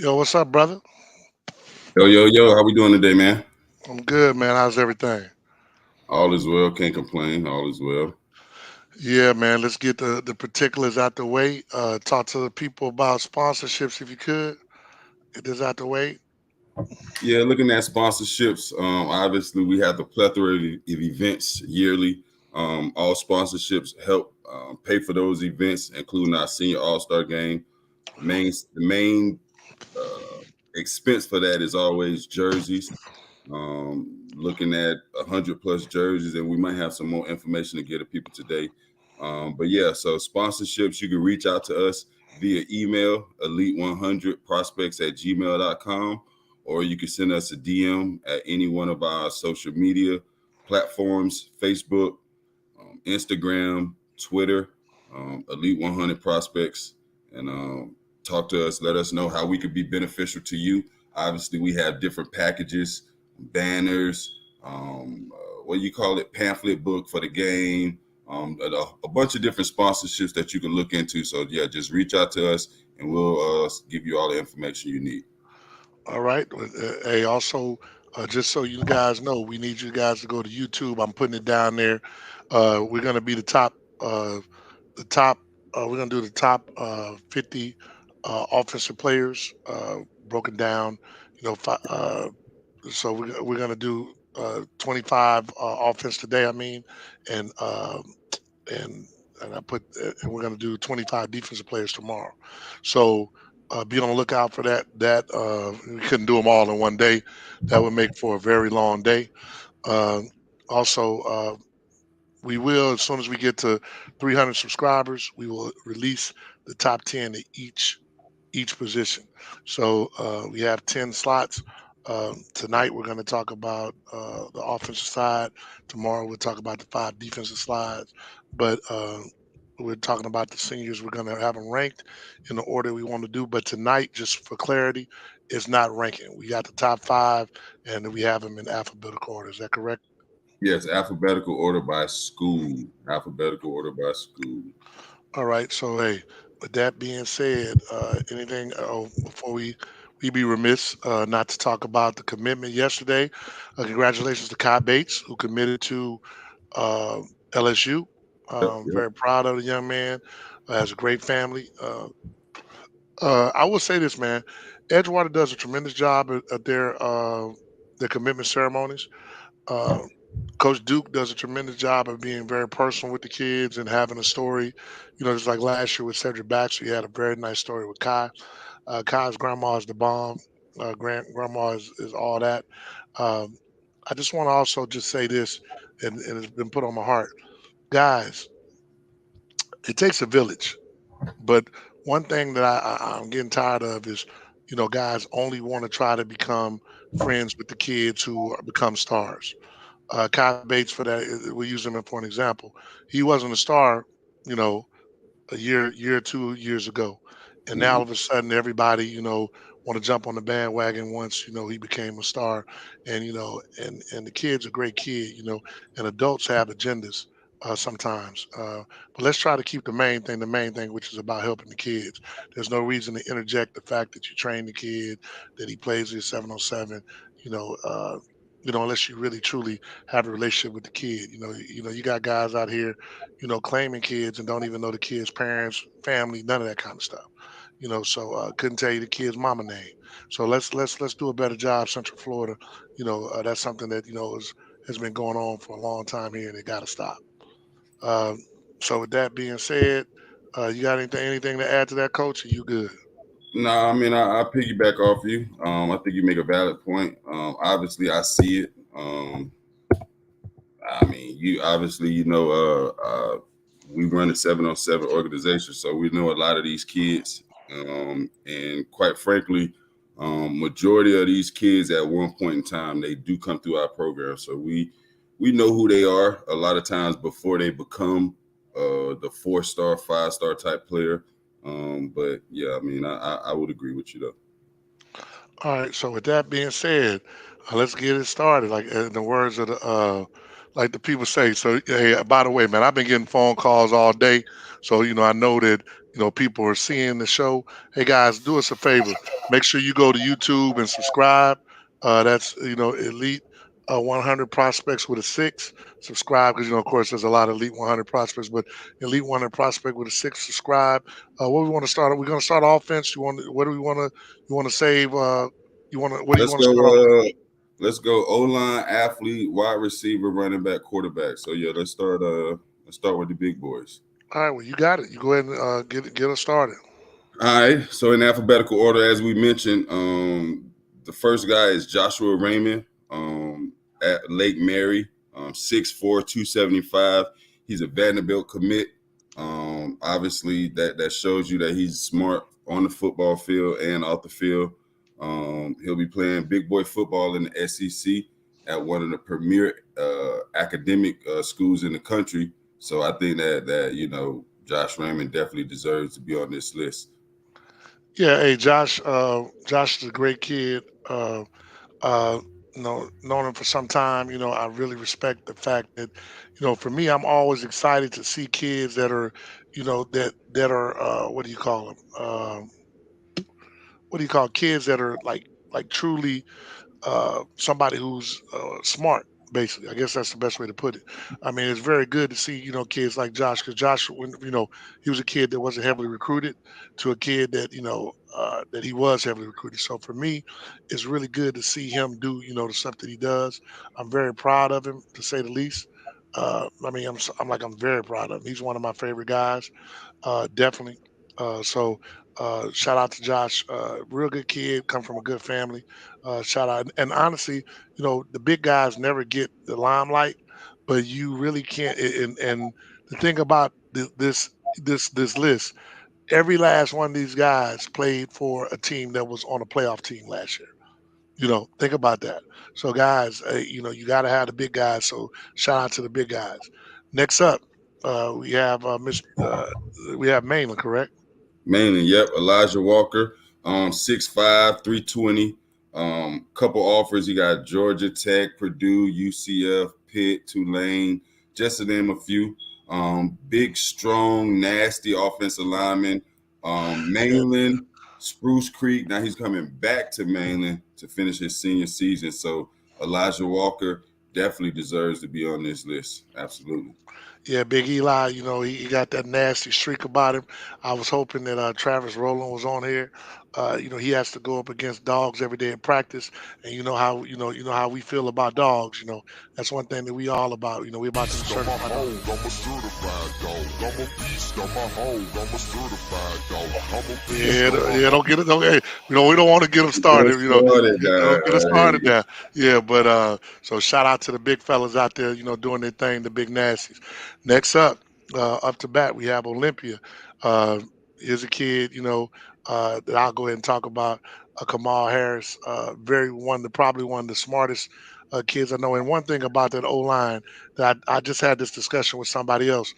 Yo, what's up, brother? Yo, yo, yo, how we doing today, man? I'm good, man. How's everything? All is well, can't complain. All is well. Yeah, man. Let's get the particulars out the way. Talk to the people about sponsorships if you could. Get this out the way. Yeah, looking at sponsorships, obviously we have the plethora of events yearly. All sponsorships help pay for those events, including our senior all-star game. The main expense for that is always jerseys. Looking at 100 plus jerseys, and we might have some more information to get to people today. But yeah, so sponsorships, you can reach out to us via email, elite100prospects@gmail.com, or you can send us a DM at any one of our social media platforms: Facebook, Instagram, Twitter, Elite 100 Prospects, and talk to us. Let us know how we could be beneficial to you. Obviously, we have different packages, banners, what do you call it, pamphlet book for the game, a bunch of different sponsorships that you can look into. So yeah, just reach out to us, and we'll give you all the information you need. All right. Hey, also, just so you guys know, we need you guys to go to YouTube. I'm putting it down there. We're gonna be the top. The top. We're gonna do the top 50 offensive players broken down. You know, so we're gonna do 25 offense today. I mean, and and and I put and we're gonna do 25 defensive players tomorrow. So be on the lookout for that. We couldn't do them all in one day. That would make for a very long day. Uh, also, we will as soon as we get to 300 subscribers, we will release the top 10 at each position. So we have 10 slots. Tonight we're going to talk about the offensive side. Tomorrow we'll talk about the five defensive slides. But we're talking about the seniors. We're going to have them ranked in the order we want to do. But tonight, just for clarity, it's not ranking. We got the top five, and we have them in alphabetical order. Is that correct? Yes, alphabetical order by school. Alphabetical order by school. All right. So hey, with that being said, anything before we be remiss not to talk about the commitment yesterday. Congratulations to Kai Bates who committed to uh, LSU. Yep, yep. Very proud of the young man. Has a great family. I will say this, man. Edgewater does a tremendous job at their commitment ceremonies. Uh, Coach Duke does a tremendous job of being very personal with the kids and having a story. You know, just like last year with Cedric Baxter, he had a very nice story with Kai. Kai's grandma is the bomb. Grandma is all that. Um, I just want to also just say this, and it's been put on my heart, guys. It takes a village, but one thing that I'm getting tired of is, you know, guys only want to try to become friends with the kids who become stars. Kyle Bates for that. We use him for an example. He wasn't a star, you know, a year or 2 years ago, and now all Mhm. of a sudden everybody, you know, want to jump on the bandwagon once you know he became a star, and you know, and the kid's a great kid, you know, and adults have agendas. Sometimes, but let's try to keep the main thing, which is about helping the kids. There's no reason to interject the fact that you train the kid, that he plays his 707, you know, unless you really truly have a relationship with the kid. You got guys out here, you know, claiming kids and don't even know the kids' parents, family, none of that kind of stuff. You know, so couldn't tell you the kid's mama name. So let's do a better job, Central Florida. That's something that has been going on for a long time here, and it got to stop. Um, so with that being said, you got anything to add to that, Coach? Are you good? No, I mean I piggyback off you. I think you make a valid point. Obviously, I see it. I mean, you obviously we run a 707 organization, so we know a lot of these kids, and quite frankly, majority of these kids at one point in time they do come through our program, so we know who they are a lot of times before they become the 4 star, 5 star type player. But yeah, I mean, I would agree with you though. All right. So with that being said, let's get it started. Like in the words of like the people say. So hey, by the way, man, I've been getting phone calls all day. So I know that people are seeing the show. Hey guys, do us a favor. Make sure you go to YouTube and subscribe. That's Elite 100 prospects with a six. Subscribe because of course there's a lot of Elite 100 prospects, but Elite 100 prospect with a six. Subscribe. What we want to start? We're going to start offense. You want? What do we want to? You want to save? You want to? What do you Let's want to go. start off with? Let's go. O line, athlete, wide receiver, running back, quarterback. So yeah, let's start. Let's start with the big boys. All right. Well, you got it. You go ahead and get us started. All right. So in alphabetical order, as we mentioned, the first guy is Joshua Raymond at Lake Mary, 6'4", 275. He's a Vanderbilt commit. Obviously, that shows you that he's smart on the football field and off the field. He'll be playing big boy football in the SEC at one of the premier academic schools in the country. So I think that Josh Raymond definitely deserves to be on this list. Yeah. Hey, Josh. Josh is a great kid. Uh, known him for some time. I really respect the fact that, for me, I'm always excited to see kids that are, that are what do you call them? What do you call kids that are like truly somebody who's smart. Basically, I guess that's the best way to put it. I mean, it's very good to see kids like Josh because Josh, when he was a kid that wasn't heavily recruited, to a kid that that he was heavily recruited. So for me, it's really good to see him do the stuff that he does. I'm very proud of him to say the least. I mean, I'm very proud of him. He's one of my favorite guys, definitely. Shout out to Josh, real good kid, come from a good family. Shout out, and honestly, the big guys never get the limelight, but you really can't. And the thing about this list, every last one of these guys played for a team that was on a playoff team last year. Think about that. So guys, you got to have the big guys. So shout out to the big guys. Next up, we have we have Mainland, correct? Mainly, yep. Elijah Walker, 6'5", 320. Couple offers. You got Georgia Tech, Purdue, UCF, Pitt, Tulane, just to name a few. Big, strong, nasty offensive lineman. Yeah. Mainland, Spruce Creek. Now he's coming back to Mainland to finish his senior season. So Elijah Walker definitely deserves to be on this list. Absolutely. Yeah, Big Eli, he got that nasty streak about him. I was hoping that Travis Rowland was on here. He has to go up against dogs every day in practice, and you know how we feel about dogs. That's one thing that we all about. We about them Beast, I'm a certified dogs. hoe, I'm a certified dog. I'm a beast, I'm a hoe, I'm a certified dog. I'm a beast, Yeah, I'm a yeah, don't get it. Don't, hey, we don't want to get them Get started. us started, Don't get us started guys. there. Yeah, but so shout out to the big fellas out there, doing their thing, the big nasties. Next up to bat, we have Olympia. Uh, here's a kid, that I'll go ahead and talk about. Kamal Harris, probably one of the smartest kids I know. And one thing about that O line that I just had this discussion with somebody else.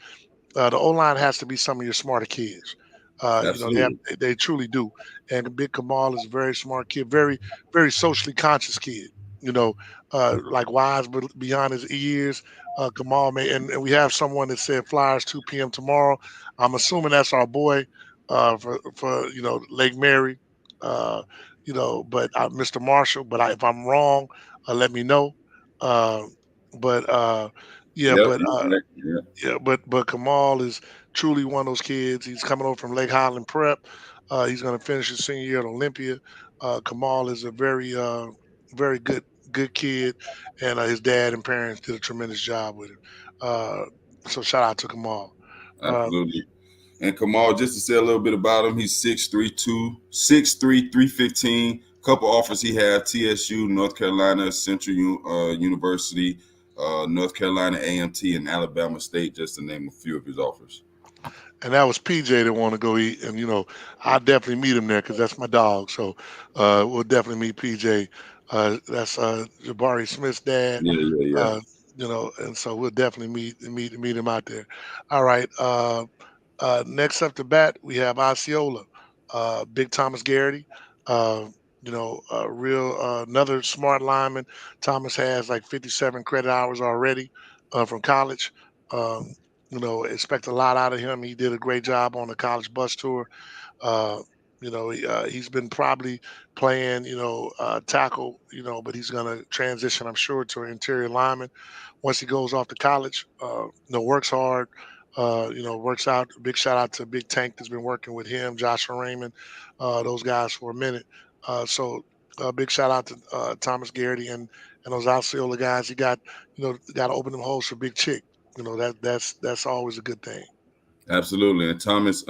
The O line has to be some of your smarter kids. Absolutely. They truly do. And Big Kamal is a very smart kid, very very socially conscious kid. Like wise but beyond his years. Kamal may, and we have someone that said Flyers 2 p.m. tomorrow. I'm assuming that's our boy for Lake Mary. Uh, but Mr. Marshall. But if I'm wrong, let me know. Uh, but yeah, Yep, but you're right. Yeah, yeah, but Kamal is truly one of those kids. He's coming over from Lake Highland Prep. He's going to finish his senior year at Olympia. Kamal is a very good kid, and his dad and parents did a tremendous job with him. Uh, so shout out to Kamal. Uh, absolutely. And Kamal, just to say a little bit about him, he's 6'3", 315. Couple offers he had: TSU, North Carolina Central University, North Carolina A&T, and Alabama State, just to name a few of his offers. and that was PJ that want to go eat, and I definitely meet him there because that's my dog. So we'll definitely meet PJ. That's Jabari Smith's dad. Yeah, yeah, yeah. Uh, and so we'll definitely meet him out there. All right. Next up to bat, we have Osceola, Big Thomas Garrity. Uh, real another smart lineman. Thomas has like 57 credit hours already from college. Um, Expect a lot out of him. He did a great job on the college bus tour. Uh, he's been probably playing, tackle, but he's going to transition, I'm sure, to an interior lineman once he goes off to college. Works hard, works out. Big shout out to Big Tank that's been working with him, Joshua Raymond, those guys for a minute. Big shout out to Thomas Garrity and those Osceola guys. He got to open them holes for Big Chick. That's always a good thing. Absolutely. And Thomas,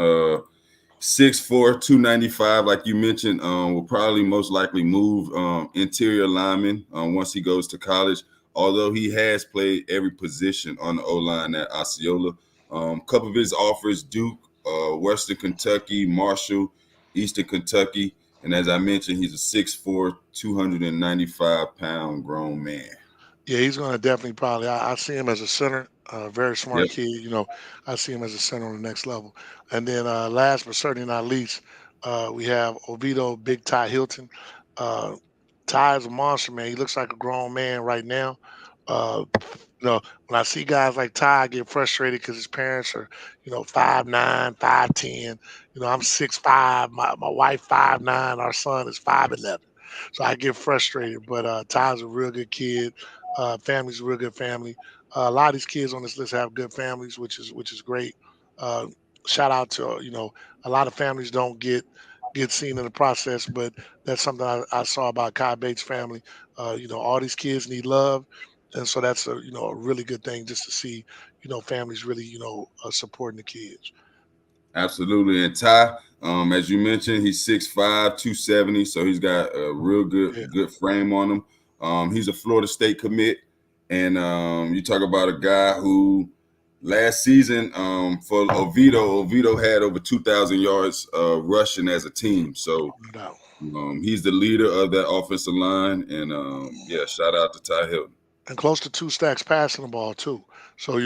6'4", 295, like you mentioned, will probably most likely move interior lineman once he goes to college. Although he has played every position on the O-line at Osceola. Couple of his offers: Duke, Western Kentucky, Marshall, Eastern Kentucky. And as I mentioned, he's a 6'4", 295-pound grown man. Yeah, he's going to definitely probably. I see him as a center, very smart Yep. kid. I see him as a center on the next level. And then last but certainly not least, we have Oviedo Big Ty Hilton. Uh, Ty is a monster, man. He looks like a grown man right now. Uh, when I see guys like Ty, I get frustrated because his parents are, 5'9", 5'10". I'm 6'5". My wife 5'9". Our son is 5'11". So I get frustrated. But Ty's a real good kid. Family's a real good family. A lot of these kids on this list have good families, which is great. Uh, Shout out to a lot of families don't get seen in the process, but that's something I saw about Kai Bates' family. All these kids need love, and so that's a really good thing just to see families really supporting the kids. Absolutely. And Ty, as you mentioned, he's 6'5", 270, so he's got a real Yeah, good frame on him. He's a Florida State commit. And you talk about a guy who last season for Oviedo had over 2,000 yards rushing as a team. So no doubt. he's the leader of that offensive line. And yeah, shout out to Ty Hilton. And close to two stacks passing the ball too. So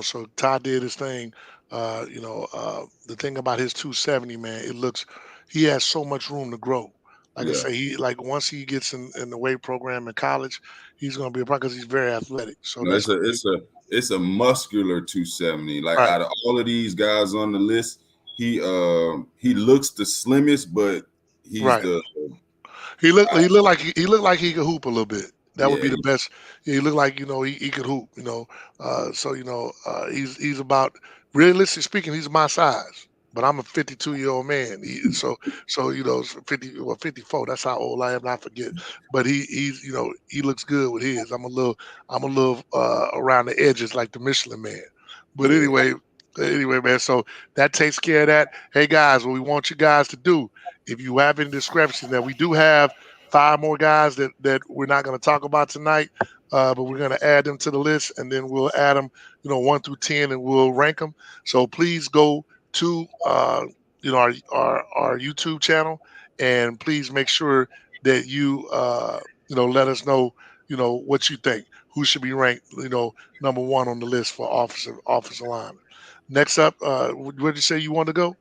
so Ty did his thing. The thing about his 270, man, he has so much room to grow. Like I Yeah. say, he like once he gets in the weight program in college, he's going to be a part because he's very athletic. So No, that's it's a going to be it's a it's a muscular 270. Like right. out of all of these guys on the list, he looks the slimmest, but he's Right. the He looked like he could hoop a little bit. That would yeah, be the best. Yeah, he looked like he could hoop. He's about realistically speaking, he's my size. But I'm a 52-year-old man. 54. That's how old I am. I forget. But he looks good with his. I'm a little around the edges like the Michelin Man. But yeah. anyway, man. So that takes care of that. Hey guys, what we want you guys to do, if you have any discrepancies, now we do have five more guys that we're not going to talk about tonight, but we're going to add them to the list, and then we'll add them, 1 through 10, and we'll rank them. So please go to our YouTube channel, and please make sure that you let us know what you think. Who should be ranked, number one on the list for officer alignment. Next up, where did you say you want to go?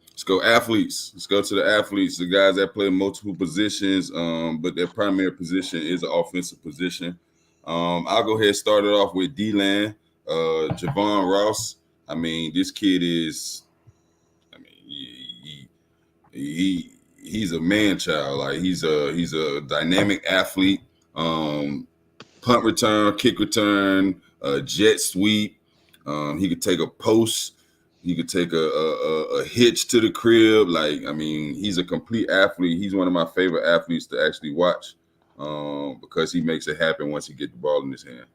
Let's go athletes. Let's go to the athletes, the guys that play multiple positions, but their primary position is an offensive position. I'll go ahead and start it off with D-Land, Javon Ross. I mean, this kid is, I mean, he's a man child. Like he's a dynamic athlete. Punt return, kick return, jet sweep. He could take a post. He could take a hitch to the crib. Like, I mean, he's a complete athlete. He's one of my favorite athletes to actually watch because he makes it happen once he get the ball in his hand.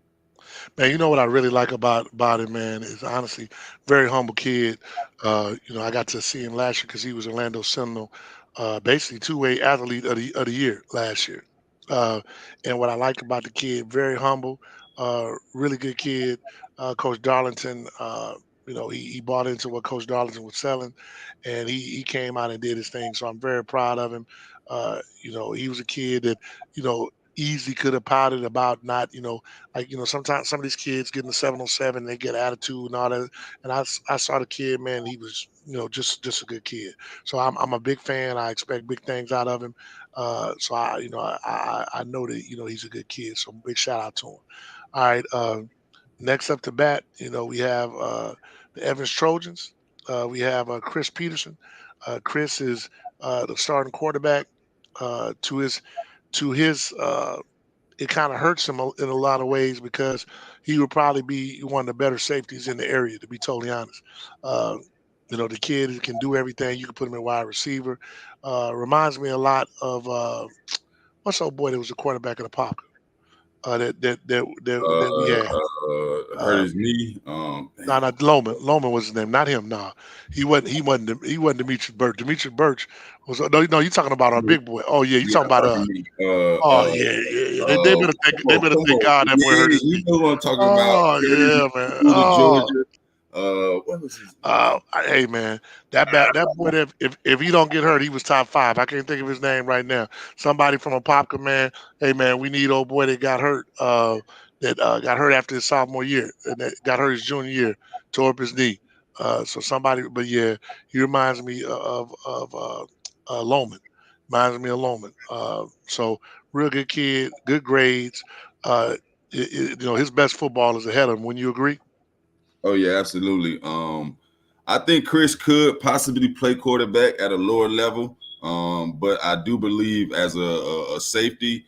Man, what I really like about him, man, is honestly very humble kid. I got to see him last year because he was Orlando Sentinel, basically two-way athlete of the year last year. Uh, and what I like about the kid, very humble, really good kid. Coach Darlington, he bought into what Coach Darlington was selling, and he came out and did his thing. So I'm very proud of him. He was a kid that you know easily could have pouted about not, like sometimes some of these kids get in the 707, they get attitude and all that. And I saw the kid, man, he was just a good kid. So I'm a big fan. I expect big things out of him. So I know that he's a good kid. So big shout out to him. All right. Next up to bat, we have the Evans Trojans. We have Chris Peterson. Chris is the starting quarterback. To his it kind of hurts him in a lot of ways because he would probably be one of the better safeties in the area, to be totally honest. Uh, the kid can do everything. You can put him in wide receiver. Reminds me a lot of what's old boy that was the quarterback of the Pop that we had. Hurt Uh, his knee. no, not Loman. Loman was his name, not him. No, he wasn't. He wasn't Demetrius Birch. Demetrius Birch was no. No, you talking about our big boy? Oh yeah, you Yeah, talking about I'm talking Oh yeah, yeah, yeah. They better come they on, better come thank on. God that boy Yeah, hurt his you knee. know what I'm talking about. Oh Crazy yeah, man. school to Oh, Georgia. What was his hey man, that boy that if he don't get hurt, he was top five. I can't think of his name right now. Somebody from a Popka, man. Hey man, we need old boy that got hurt. That got hurt after his sophomore year and that got hurt his junior year, tore up his knee. So somebody, but yeah, he reminds me of Loman. Reminds me of Loman. So real good kid, good grades. His best football is ahead of him. Wouldn't you agree? Oh yeah, absolutely. I think Chris could possibly play quarterback at a lower level, but I do believe as a safety,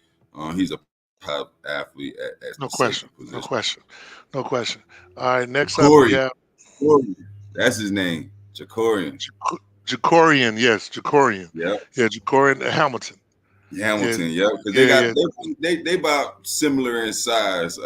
he's a top athlete at the No safety question. No position. question. No question. All right. Next up, we Jacorian, have that's his name, Jacorian. Jacorian. Yes, Jacorian. Yep. Yeah, Jacorian Hamilton. Yeah, Hamilton, yep, because they yeah, got yeah. they about similar in size.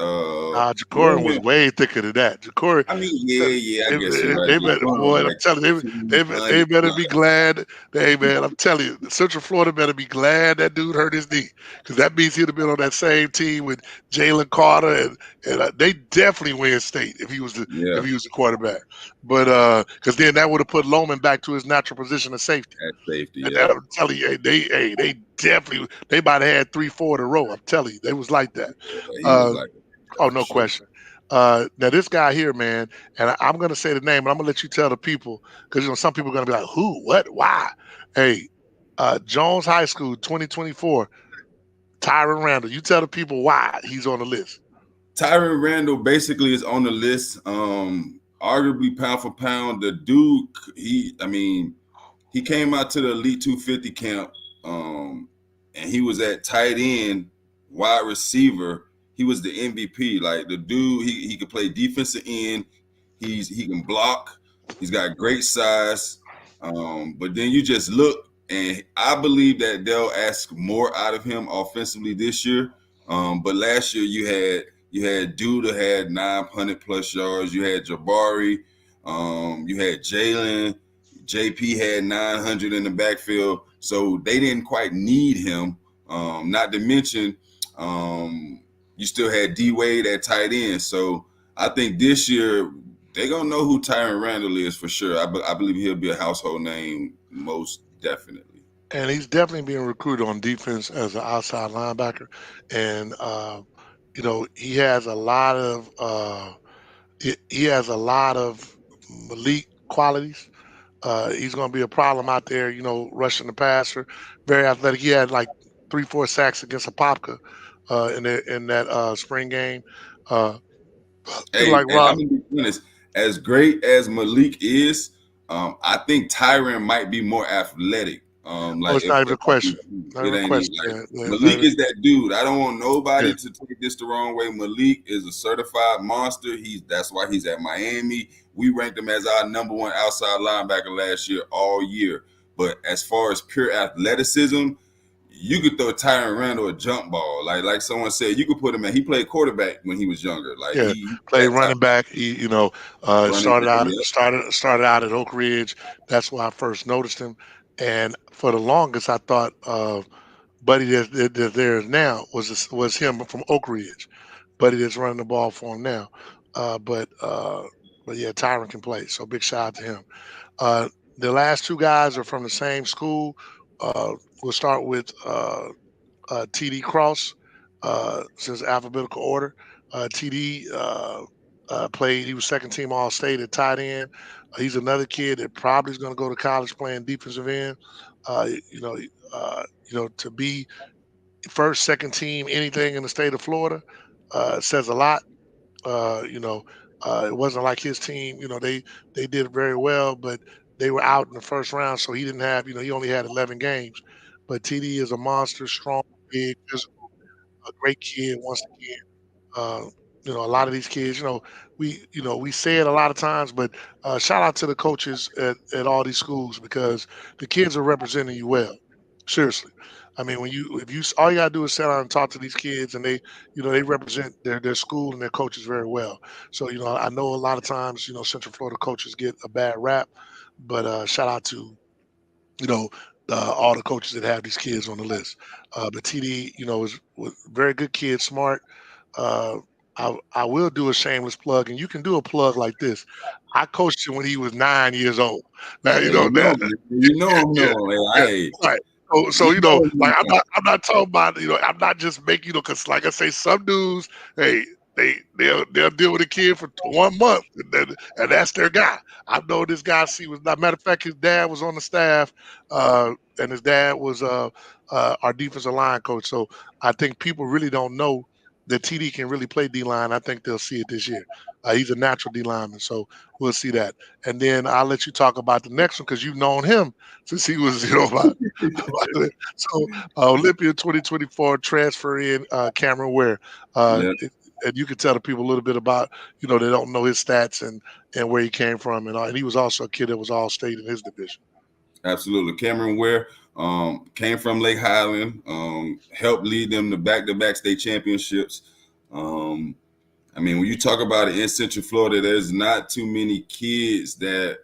Jacorian was Roman, way thicker than that. Jacorian, I mean, yeah, I they, guess you're right. they better, boy, Jacorian I'm like telling you, they 200. better be glad. Hey, man, I'm telling you, Central Florida better be glad that dude hurt his knee because that means he'd have been on that same team with Jalen Carter and they definitely win state Yeah, if he was the quarterback. But because then that would have put Loman back to his natural position of safety. at safety, And yeah. I'm telling you, they definitely they might have had 3, 4 in a row. I'm telling you, they was like that. Yeah, he was Uh, like oh, that for no sure. question. Now this guy here, man, and I'm gonna say the name, and I'm gonna let you tell the people because some people are gonna be like, who, what, why? Hey, Jones High School 2024, Tyron Randall. You tell the people why he's on the list. Tyron Randall basically is on the list. Arguably pound for pound, the dude. I mean, he came out to the Elite 250 camp, and he was at tight end, wide receiver. He was the MVP. Like the dude, he could play defensive end. He can block. He's got great size. But then you just look, and I believe that they'll ask more out of him offensively this year. But last year you had Duda had 900 plus yards. You had Jabari. You had Jalen. JP had 900 in the backfield. So they didn't quite need him. Not to mention, you still had D Wade at tight end. So I think this year they're going to know who Tyron Randall is for sure. I believe he'll be a household name most definitely. And he's definitely being recruited on defense as an outside linebacker, and he has a lot of he has a lot of elite qualities. He's going to be a problem out there, rushing the passer. Very athletic. He had like 3, 4 sacks against Apopka in that spring game. Uh, and Hey, like and I'm Rob, gonna be honest. As great as Malik is, I think Tyron might be more athletic. oh, Like it's not even if a I'm question. being honest, Not it even a ain't even question. like Yeah, yeah, it's not Malik even. is that dude. I don't want Yeah, nobody to take this the wrong way. Malik is a certified monster. That's why he's at Miami. We ranked him as our number one outside linebacker last year, all year. But as far as pure athleticism, you could throw Tyron Randall a jump ball. Like someone said, you could put him in. He played quarterback when he was younger. Like yeah. he Played that type running back. He, of running started back. out Yeah. started out at Oak Ridge. That's why I first noticed him. And for the longest, I thought Buddy that's there now was him from Oak Ridge. Buddy that's running the ball for him now. Uh, but uh, but yeah, Tyron can play. So big shout out to him. Uh, the last two guys are from the same school. Uh, we'll start with TD Cross, since alphabetical order. TD played. He was second team All State at tight end. He's another kid that probably is going to go to college playing defensive end. Uh, you know, to be first, second team, anything in the state of Florida says a lot. You know, it wasn't like his team. You know, they did very well, but they were out in the first round, so he didn't have. You know, he only had 11 games. But TD is a monster, strong, big, physical, a great kid. Once again, uh, you know, a lot of these kids, we say it a lot of times, but shout out to the coaches at all these schools because the kids are representing you well. Seriously. I mean, if you all you gotta do is sit down and talk to these kids, and they represent their school and their coaches very well. So, I know a lot of times, Central Florida coaches get a bad rap, but shout out to all the coaches that have these kids on the list. But TD, was a very good kid, smart. Uh, I will do a shameless plug, and you can do a plug like this. I coached him when he was 9 years old. Now you Hey, know that. you know him, Yeah, no. yeah, Hey, right. So, you know like him. I'm not talking about, I'm not just making, because like I say, some dudes, hey, they'll deal with a kid for 1 month, and that's their guy. I know this guy. See, was not matter of fact, his dad was on the staff, and his dad was our defensive line coach. So I think people really don't know that TD can really play D line. I think they'll see it this year. He's a natural D lineman, so we'll see that. And then I'll let you talk about the next one because you've known him since he was, so Olympia 2024 transfer in Cameron Ware. Yeah, And you can tell the people a little bit about, they don't know his stats and where he came from. And he was also a kid that was all state in his division. absolutely. Cameron Ware came from Lake Highland, helped lead them to back-to-back state championships. Um, I mean, when you talk about it in Central Florida, there's not too many kids that.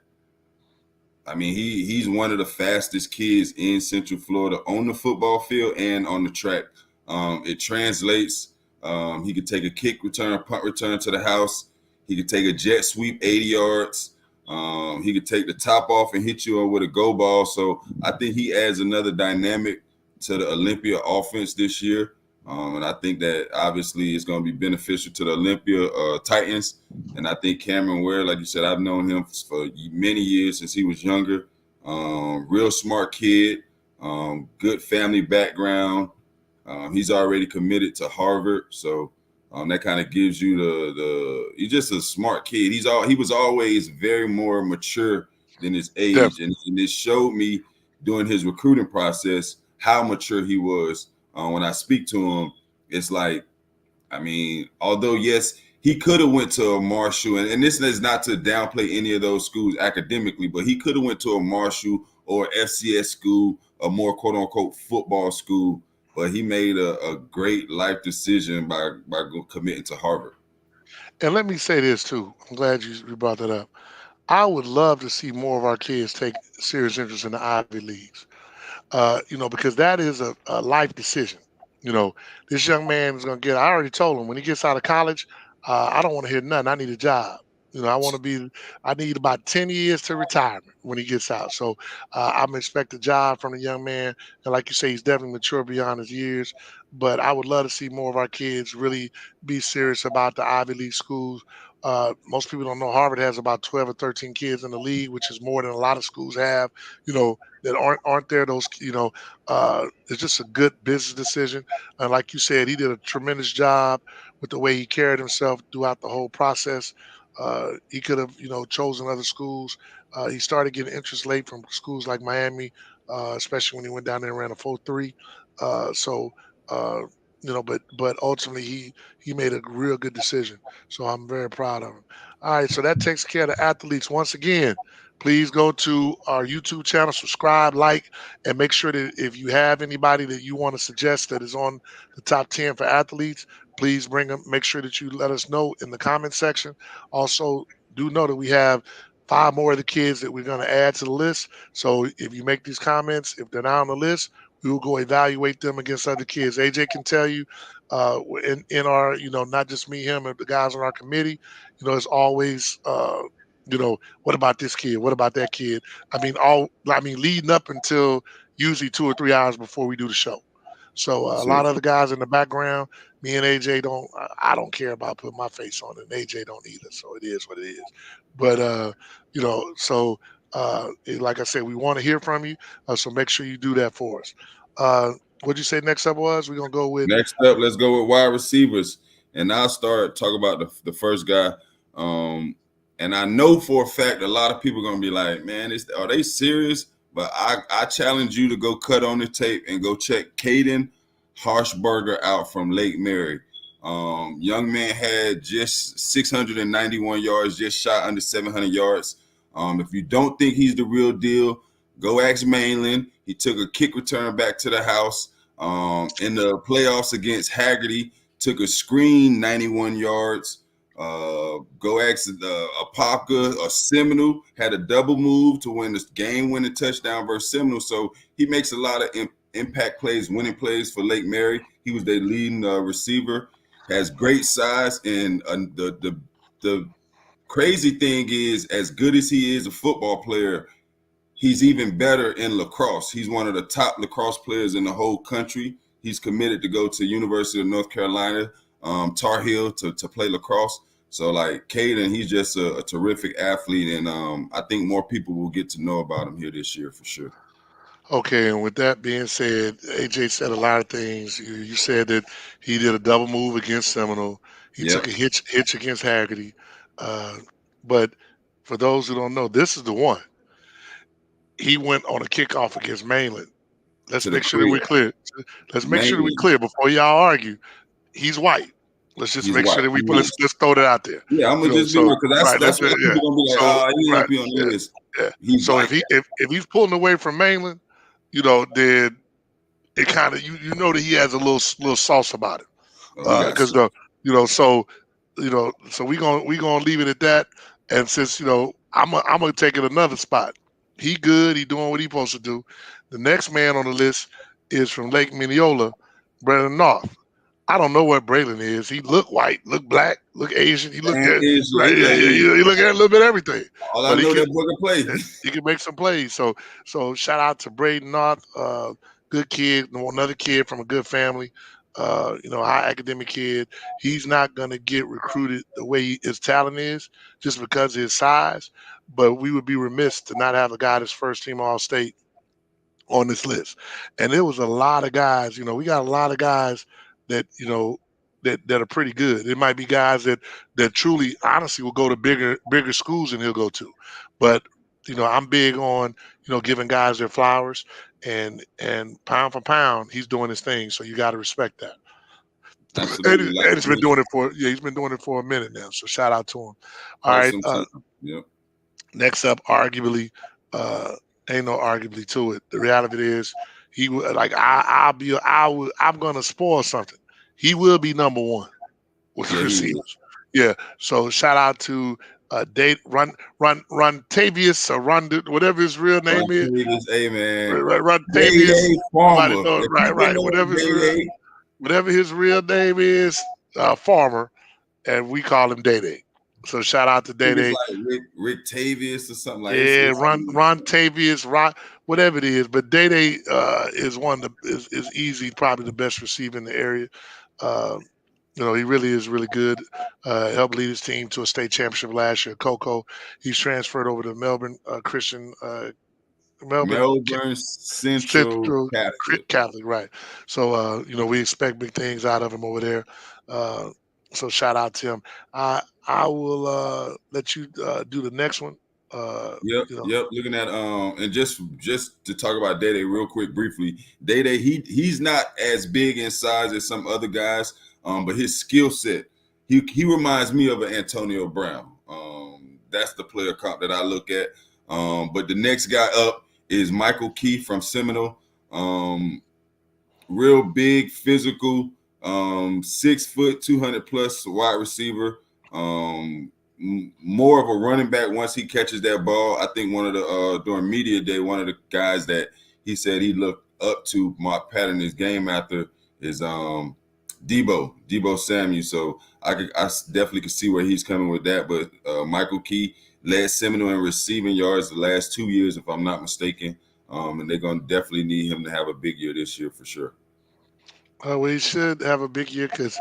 I mean, he's one of the fastest kids in Central Florida on the football field and on the track. It translates. He could take a kick return, punt return to the house. He could take a jet sweep 80 yards. He could take the top off and hit you with a go ball. So I think he adds another dynamic to the Olympia offense this year. And I think that obviously it's going to be beneficial to the Olympia Titans. And I think Cameron Ware, like you said, I've known him for many years since he was younger. Real smart kid, good family background. He's already committed to Harvard, so that kind of gives you he's just a smart kid. He was always very more mature than his age, Definitely. and it showed me during his recruiting process how mature he was. When I speak to him, it's like, I mean, although yes, he could have went to a Marshall, and this is not to downplay any of those schools academically, but he could have went to a Marshall or FCS school, a more quote unquote football school. But he made a great life decision by committing to Harvard. And let me say this too. I'm glad you brought that up. I would love to see more of our kids take serious interest in the Ivy Leagues. Because that is a life decision. You know, this young man is going to get, I already told him when he gets out of college, I don't want to hear nothing. I need a job. I need about 10 years to retirement when he gets out. So I'm expect a job from the young man. And like you say, he's definitely mature beyond his years. But I would love to see more of our kids really be serious about the Ivy League schools. Most people don't know Harvard has about 12 or 13 kids in the league, which is more than a lot of schools have. You know, that aren't there. It's just a good business decision. And like you said, he did a tremendous job with the way he carried himself throughout the whole process. He could have, chosen other schools. He started getting interest late from schools like Miami, especially when he went down there and ran a 4.3. So, uh, but ultimately he made a real good decision. So I'm very proud of him. All right, so that takes care of the athletes. Once again, please go to our YouTube channel, subscribe, like, and make sure that if you have anybody that you want to suggest that is on the top 10 for athletes, please bring them. Make sure that you let us know in the comment section. Also, do know that we have 5 more of the kids that we're going to add to the list. So if you make these comments, if they're not on the list, we will go evaluate them against other kids. AJ can tell you in our, not just me, him, and the guys on our committee, it's always, what about this kid? What about that kid? Leading up until usually 2 or 3 hours before we do the show. So a So lot of the guys in the background, me and AJ don't. I don't care about putting my face on it, and AJ don't either. So it is what it is. But like I said, we want to hear from you. So make sure you do that for us. What'd you say next up was? We're gonna go with next up, let's go with wide receivers. And I'll start talk about the first guy. And I know for a fact a lot of people are gonna be like, man, are they serious? But I challenge you to go cut on the tape and go check Caden Harshberger out from Lake Mary. Young man had just 691 yards, just shot under 700 yards. If you don't think he's the real deal, go ask Mainland. He took a kick return back to the house. In the playoffs against Haggerty, took a screen 91 yards. Go ask Apopka or Seminole, had a double move to win the game-winning touchdown versus Seminole. So he makes a lot of impact plays, winning plays for Lake Mary. He was their leading receiver, has great size, and the crazy thing is, as good as he is a football player, he's even better in lacrosse. He's one of the top lacrosse players in the whole country. He's committed to go to University of North Carolina, Tar Heel, to play lacrosse. So, like, Caden, he's just a terrific athlete, and I think more people will get to know about him here this year for sure. Okay, and with that being said, AJ said a lot of things. You said that he did a double move against Seminole. He Yep. took a hitch against Haggerty. But for those who don't know, this is the one. He went on a kickoff against Mainland. Let's To the make sure that we're crib. clear. Let's make sure that we're Mainland. clear before y'all argue. He's white. Let's just He's make sure white. that let's throw that out there. Yeah, I'm gonna You know, just be real, because right, that's what yeah. people gonna be like, So, he right, ain't be on the yeah, list. yeah. He's So white. if he's pulling away from Mainland, then it kind of you know that he has a little sauce about it, because so we gonna leave it at that. And since I'm gonna take it another spot. He good. He doing what he supposed to do. The next man on the list is from Lake Mineola, Brandon North. I don't know what Braylon is. He look white, look black, look Asian. He look good. Right, he look at a little bit of everything. All I know that boy can play. He can make some plays. So shout out to Braden North, good kid, another kid from a good family, high academic kid. He's not gonna get recruited the way his talent is just because of his size. But we would be remiss to not have a guy that's first team All State on this list. And there was a lot of guys. We got a lot of guys that that are pretty good. It might be guys that truly, honestly, will go to bigger schools than he'll go to. But I'm big on giving guys their flowers, and pound for pound, he's doing his thing. So you got to respect that. Absolutely. And he's been doing it for a minute now. So shout out to him. All right. Yep. Next up, arguably, ain't no arguably to it. The reality of it is, he like I'm gonna spoil something. He will be number one with receivers. Yeah. So shout out to Runtavius or whatever his real name is. Hey man. Runtavius Farmer. Right. Whatever his real name is, Farmer, and we call him Day Day. So shout out to Day Day. Like Rick Tavius or something like that. Yeah, Ron Tavius, whatever it is. But Day Day is is easy, probably the best receiver in the area. He really is really good. Helped lead his team to a state championship last year. Coco, he's transferred over to Melbourne Christian. Melbourne Central Catholic, right? So we expect big things out of him over there. So shout out to him. I will let you do the next one. Yep. Looking at and just to talk about Day Day real quick, briefly. Day Day, he's not as big in size as some other guys, but his skill set, he reminds me of an Antonio Brown. That's the player comp that I look at. But the next guy up is Michael Key from Seminole. Real big, physical, 6 foot, 200 plus wide receiver. More of a running back once he catches that ball. I think one of the during media day, one of the guys that he said he looked up to Mark Patton his game after is Debo Samuel. So I definitely could see where he's coming with that. But Michael Key led Seminole in receiving yards the last 2 years, if I'm not mistaken. And they're gonna definitely need him to have a big year this year for sure. Well, he should have a big year because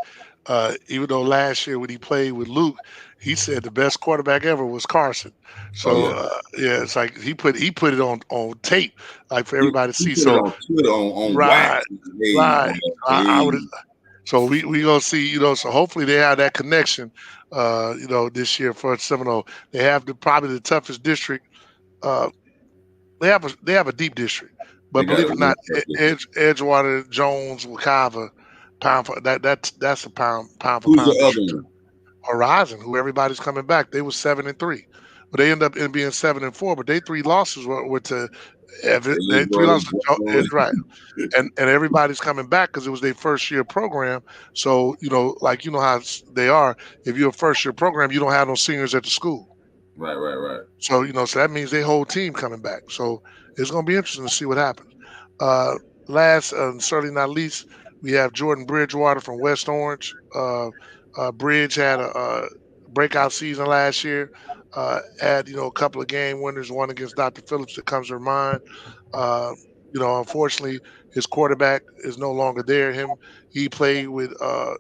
even though last year when he played with Luke, he said the best quarterback ever was Carson. So it's like he put it on tape, like for everybody to see. So on Twitter on right. I So we gonna see, so hopefully they have that connection, this year for Seminole. They have probably the toughest district. Uh, they have a deep district, They but got believe a it or real not, tough district. Edgewater, Jones, Wekiva, pound for that's a pound for Who's the pound other district too. one? Horizon, who everybody's coming back, they were 7-3, but they end up in being 7-4. But they three losses were to they three Edgewater, losses to Jones. right, and everybody's coming back because it was their first year program. So like how they are. If you're a first year program, you don't have no seniors at the school. Right, right, right. So so that means their whole team coming back. So it's going to be interesting to see what happens. Uh, last and certainly not least, we have Jordan Bridgewater from West Orange. Bridge had a breakout season last year. Had a couple of game winners, one against Dr. Phillips that comes to mind. Uh, Unfortunately, his quarterback is no longer there. He played with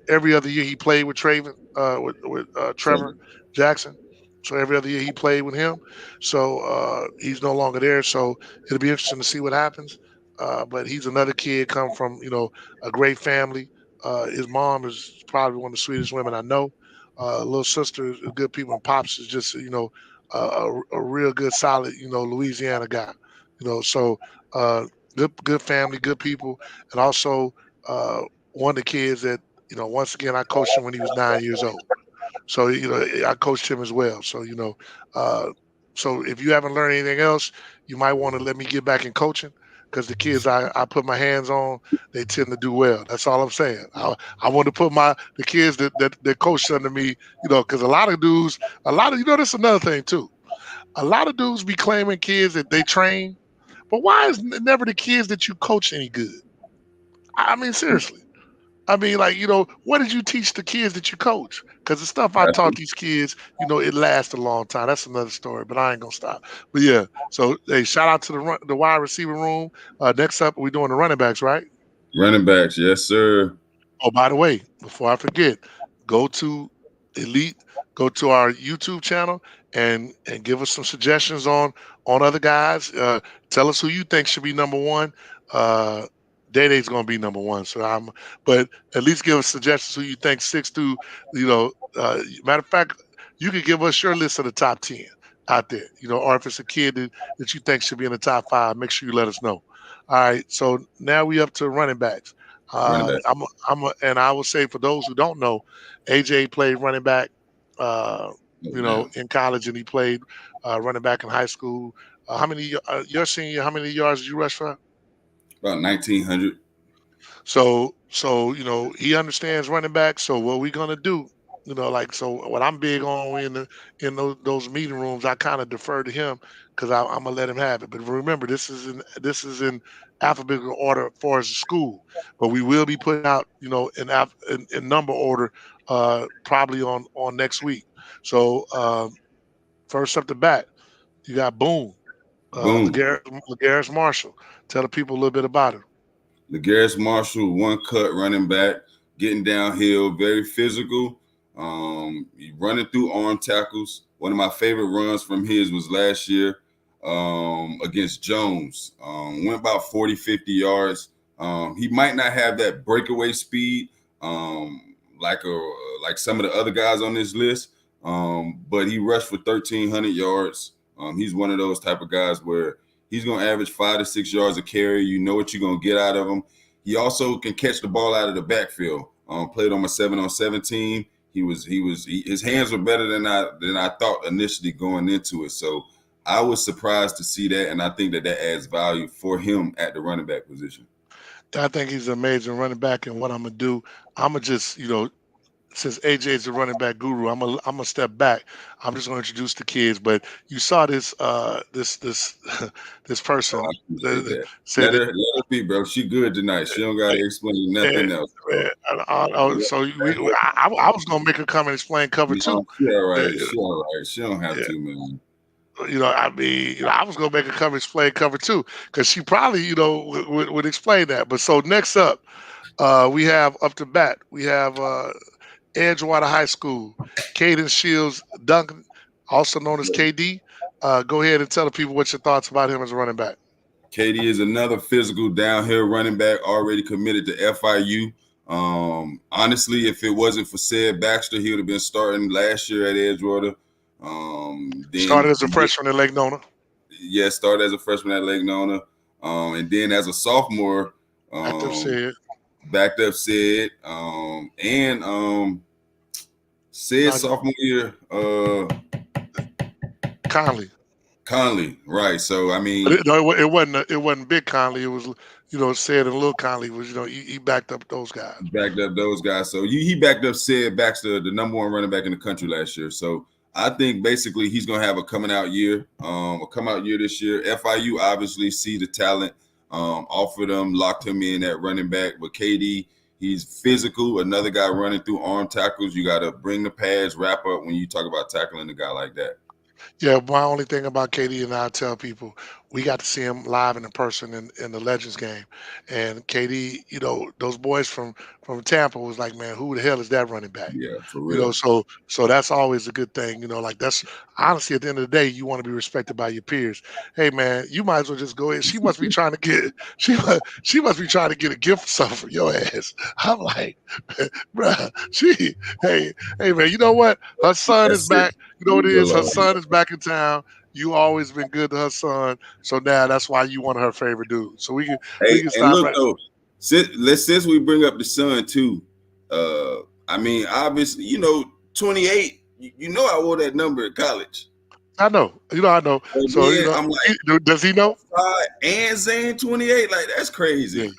every other year. He played with with Trevor Trevor. Jackson. So every other year he played with him. So he's no longer there. So it'll be interesting to see what happens. But he's another kid come from a great family. His mom is probably one of the sweetest women I know. Little sister is good people, and pops is just a real good, solid Louisiana guy. So uh, good family, good people, and also one of the kids that once again I coached him when he was 9 years old. So I coached him as well. So uh, so if you haven't learned anything else, you might want to let me get back in coaching because the kids I put my hands on, they tend to do well. That's all I'm saying. I want to put the kids that coach under me, because a lot of dudes, that's another thing too. A lot of dudes be claiming kids that they train, but why is never the kids that you coach any good? I mean, seriously. I mean, like, what did you teach the kids that you coach? Because the stuff I taught these kids, it lasts a long time. That's another story, but I ain't gonna stop. But yeah, so hey, shout out to the wide receiver room. Next up, we're doing the running backs, right? Running backs, yes, sir. Oh, by the way, before I forget, go to Elite, go to our YouTube channel and give us some suggestions on other guys. Tell us who you think should be number one. Uh, Day Day's gonna be number one. But at least give us suggestions who you think six through. Matter of fact, you could give us your list of the top 10 out there. Or if it's a kid that you think should be in the top five, make sure you let us know. All right. So now we up to running backs. Running back. And I will say for those who don't know, AJ played running back, uh, Oh, damn. in college, and he played running back in high school. How many your senior? How many yards did you rush for? About 1900. So he understands running back. So what we gonna do? So what I'm big on in those meeting rooms, I kind of defer to him because I'm gonna let him have it. But remember, this is in alphabetical order as far as the school, but we will be putting out in number order probably on next week. So first up the bat, you got Boone, Boom. Legarrette Marshall. Tell the people a little bit about him. Legarrette Marshall, one cut running back, getting downhill, very physical. Running through arm tackles. One of my favorite runs from his was last year against Jones. Went about 40, 50 yards. He might not have that breakaway speed like some of the other guys on this list, but he rushed for 1,300 yards. He's one of those type of guys where he's going to average 5 to 6 yards a carry. You know what you're going to get out of him. He also can catch the ball out of the backfield. Played on a 7-on-7 team. His hands were better than I thought initially going into it. So I was surprised to see that, and I think that adds value for him at the running back position. I think he's an amazing running back, and what I'm gonna do, I'm gonna just since AJ's the running back guru, I'm gonna step back. I'm just gonna introduce the kids. But you saw this this Oh, person I appreciate that that. said that. Let her be, bro. She good tonight. She don't got to explain eh, nothing else, bro. so I was gonna make her come and explain cover two. No, she all Uh, right. She all right. She don't have yeah, to, man. I mean, I was gonna make her come explain cover two because she probably would explain that. But so next up, we have up to bat. We have Edgewater High School, Caden Shields Duncan, also known as KD. Go ahead and tell the people what your thoughts about him as a running back. Katie is another physical downhill running back already committed to FIU. Honestly, if it wasn't for Sid Baxter, he would have been starting last year at Edgewater. Started Then as a freshman at Lake Nona. yeah, started as a freshman at Lake Nona. And then as a sophomore, Active said. backed up Sid. And Sid Not sophomore year, Conley. Conley, right? So I But mean, it wasn't Big Conley. It was, said and Little Conley was, he backed up those guys. backed up those guys. So he backed up Sid Baxter, the number one running back in the country last year. So I think basically he's going to have a coming out year, this year. FIU obviously see the talent, offered him, locked him in at running back. But KD, he's physical. Another guy running through arm tackles. You got to bring the pads, wrap up when you talk about tackling a guy like that. Yeah, my only thing about KD, and I tell people, we got to see him live and in person in the Legends game. And KD, those boys from Tampa was like, man, who the hell is that running back? Yeah, for real. So that's always a good thing. Like that's honestly at the end of the day, you want to be respected by your peers. Hey man, you might as well just go in. She must be trying to get she must be trying to get a gift or something for your ass. I'm like, bruh, hey man, you know what? Her son is back. You know what it is? Her son is back in town. You always been good to her son, so now that's why you one of her favorite dudes. So we can stop. Look though, since we bring up the son too, I mean obviously 28. I wore that number at college. I know, I know. And so I'm like, does he know? And Zane 28, like that's crazy.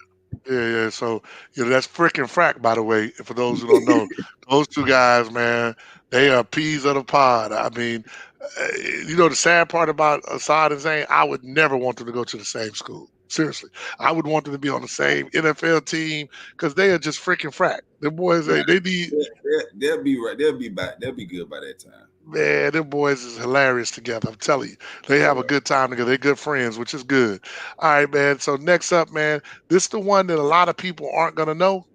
Yeah. So that's freaking frack, by the way. For those who don't know, those two guys, man, they are peas of the pod. I mean, the sad part about Assad and Zane, I would never want them to go to the same school. Seriously, I would want them to be on the same NFL team because they are just freaking frack. The boys, they need. They'll be right. They'll be back. They'll be good by that time. Man, them boys is hilarious together. I'm telling you, they have a good time together. They're good friends, which is good. All right, man. So next up, man, this is the one that a lot of people aren't gonna know.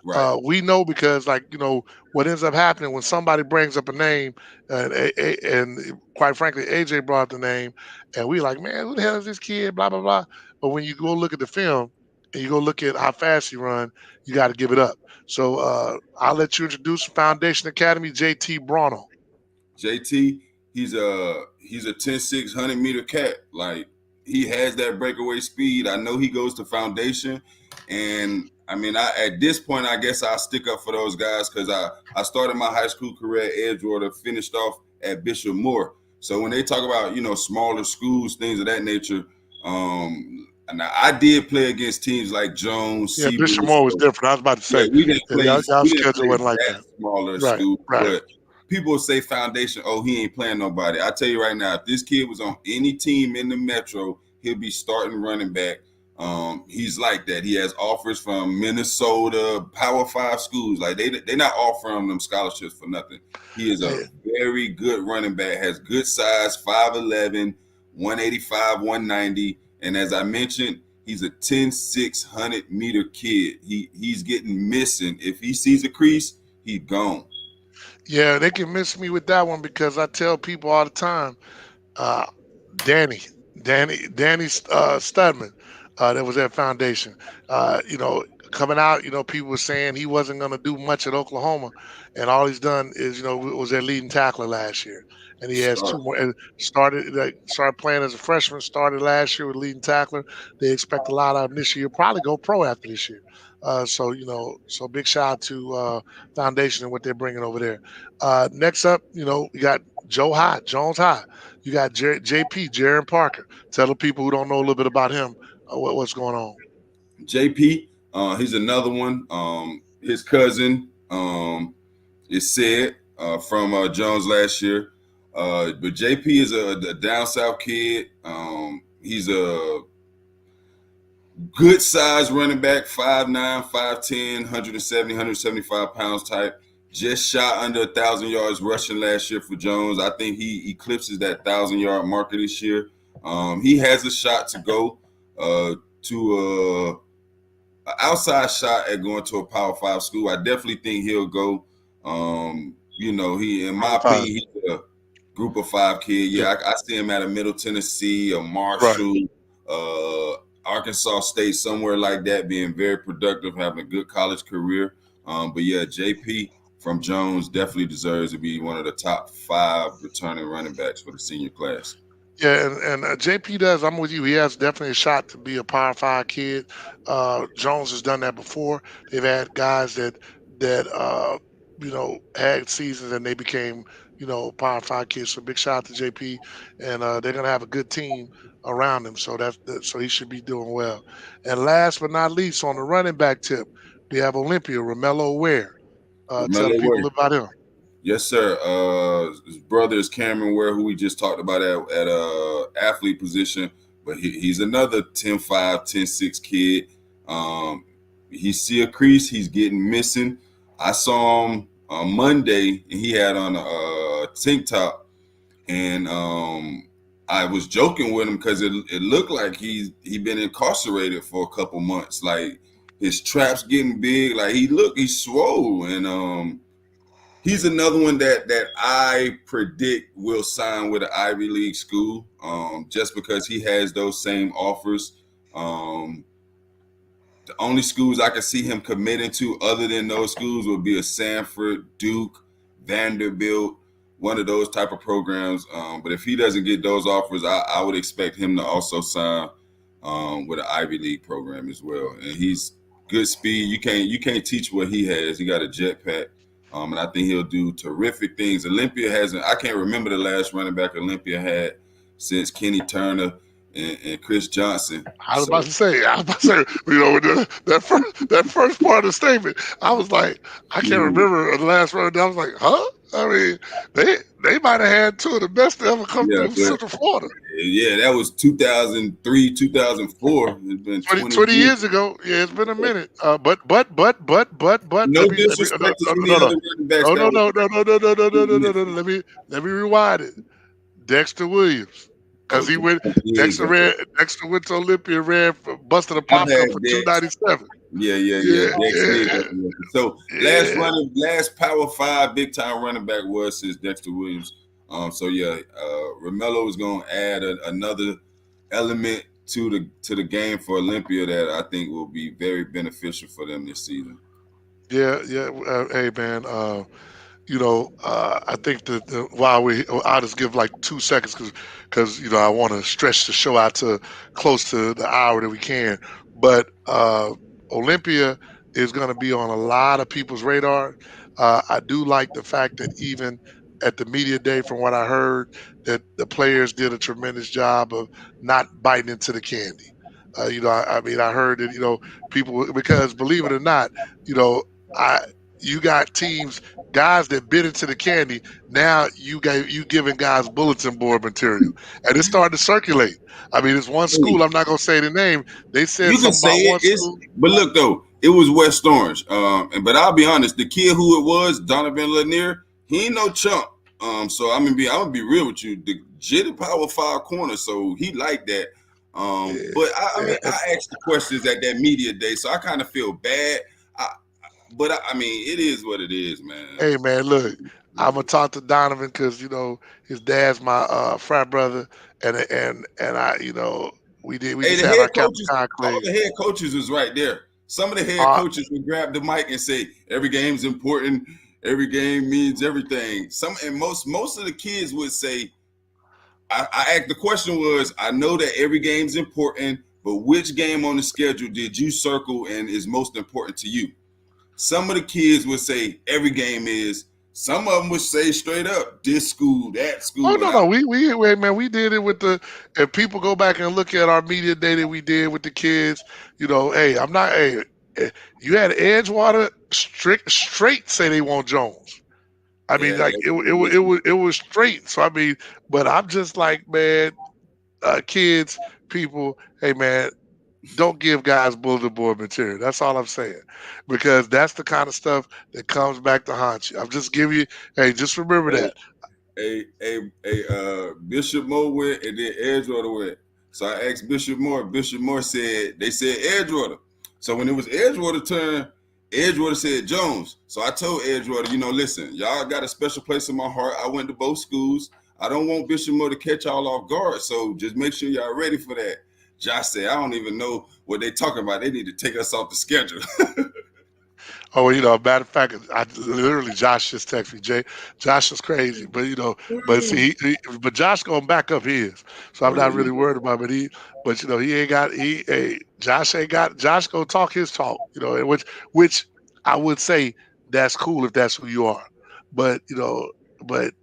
Right. We know because, what ends up happening when somebody brings up a name, and quite frankly, AJ brought up the name, and we like, man, who the hell is this kid? Blah blah blah. But when you go look at the film and you go look at how fast he run, you got to give it up. So I'll let you introduce Foundation Academy, JT Brono. JT, he's a 10-6 100-meter cat. Like he has that breakaway speed. I know he goes to Foundation, and I mean, at this point, I guess I'll stick up for those guys because I started my high school career at Edgewater, finished off at Bishop Moore. So when they talk about smaller schools, things of that nature, and I did play against teams like Jones. Yeah, Bishop Moore was different. I was about to say, yeah, we didn't play. Y'all schedule wasn't like that. Smaller right, school, right. But people say Foundation. Oh, he ain't playing nobody. I tell you right now, if this kid was on any team in the Metro, he'll be starting running back. He's like that. He has offers from Minnesota, Power 5 schools. Like they're not offering them scholarships for nothing. He is a very good running back. Has good size, 5'11", 185, 190. And as I mentioned, he's a 10-6 100-meter kid. He's getting missing. If he sees a crease, he's gone. Yeah, they can miss me with that one because I tell people all the time, Danny Studman, that was at Foundation. Coming out, people were saying he wasn't going to do much at Oklahoma, and all he's done is, was their leading tackler last year, and he has two more. And started playing as a freshman. Started last year with leading tackler. They expect a lot out of him this year. Probably go pro after this year. So big shout out to Foundation and what they're bringing over there. Next up, we got Jones High. You got JP, Jaron Parker. Tell the people who don't know a little bit about him what's going on. JP, he's another one. His cousin is Sid from Jones last year. But JP is a down south kid. He's a good size running back, 5'9", 5'10", 170, 175 pounds type. Just shot under 1,000 yards rushing last year for Jones. I think he eclipses that 1,000-yard marker this year. He has a shot to go to an outside shot at going to a Power 5 school. I definitely think he'll go. He, in my opinion, he's a group of 5 kid. Yeah, I see him at a Middle Tennessee, a Marshall, Arkansas State, somewhere like that, being very productive, having a good college career. But yeah, JP from Jones definitely deserves to be one of the top 5 returning running backs for the senior class. Yeah, and JP does. I'm with you. He has definitely a shot to be a Power Five kid. Jones has done that before. They've had guys that had seasons and they became Power Five kids. So big shout out to JP, and they're gonna have a good team around him. So so he should be doing well. And last but not least, on the running back tip, we have Olympia Romello Ware. Tell the Romello people Ware. about him. Yes, sir. His brother is Cameron Ware, who we just talked about at athlete position, but he's another 10-5, 10-6 kid. He see a crease, he's getting missing. I saw him on Monday, and he had on a tank top, and I was joking with him because it looked like he'd been incarcerated for a couple months. Like his traps getting big, like he's swole, and he's another one that I predict will sign with an Ivy League school, just because he has those same offers. The only schools I can see him committing to other than those schools would be a Sanford, Duke, Vanderbilt, one of those type of programs. But if he doesn't get those offers, I would expect him to also sign with an Ivy League program as well. And he's good speed. You can't teach what he has. He got a jetpack. And I think he'll do terrific things. Olympia I can't remember the last running back Olympia had since Kenny Turner and Chris Johnson. I was about to say, that first part of the statement, I was like, I can't remember the last running. I was like, huh? I mean, they might have had two of the best to ever come through Central Florida. Yeah, that was 2003, 2004. It's been 20 years ago. Yeah, it's been a minute. But. No disrespect to any other running backs. No. Let me rewind it. Dexter Williams. Because Dexter went to Olympia, busted a pop up for 297. Yeah. So last Power 5 big time running back was since Dexter Williams. Romello is going to add another element to the game for Olympia that I think will be very beneficial for them this season. Yeah. Hey man, I think that I'll just give like 2 seconds because I want to stretch the show out to close to the hour that we can. But Olympia is going to be on a lot of people's radar. I do like the fact that even at the media day, from what I heard, that the players did a tremendous job of not biting into the candy. I heard that people, because believe it or not, you got teams, guys that bit into the candy. Now you giving guys bulletin board material, and it's starting to circulate. I mean, it's one school. I'm not gonna say the name. They said you can something say about one school. But look though, it was West Orange. But I'll be honest, the kid who it was, Donovan Lanier, he ain't no chump. So I'm gonna be real with you. The jitty Power 5 corner, so he like that. But I asked the questions at that media day, so I kind of feel bad. But it is what it is, man. Hey man, look, I'm gonna talk to Donovan because his dad's my frat brother, and I we just had our Captain Conclave. All the head coaches was right there. Some of the head coaches would grab the mic and say, "Every game's important. Every game means everything." Most of the kids would say, I asked, the question was, I know that every game's important, but which game on the schedule did you circle and is most important to you? Some of the kids would say every game is. Some of them would say straight up this school, that school. Oh no, we did it with the. If people go back and look at our media day that we did with the kids, you had Edgewater straight say they want Jones. I mean, it was straight. So but I'm just like, man, kids, people, hey man, don't give guys bulletin board material. That's all I'm saying, because that's the kind of stuff that comes back to haunt you. I'm just giving you, hey, just remember that. Bishop Moore went and then Edgewater went. So I asked Bishop Moore. Bishop Moore said they said Edgewater. So when it was Edgewater's turn, Edgewater said Jones. So I told Edgewater, listen, y'all got a special place in my heart. I went to both schools. I don't want Bishop Moore to catch y'all off guard. So just make sure y'all ready for that. Josh said, I don't even know what they talking about. They need to take us off the schedule. Oh, matter of fact, I literally Josh just texted me. Josh is crazy, but but see, but Josh gonna back up his, so I'm Oh yeah, not he really worried about. But he ain't got Josh ain't got Josh gonna talk his talk, and which I would say that's cool if that's who you are, but but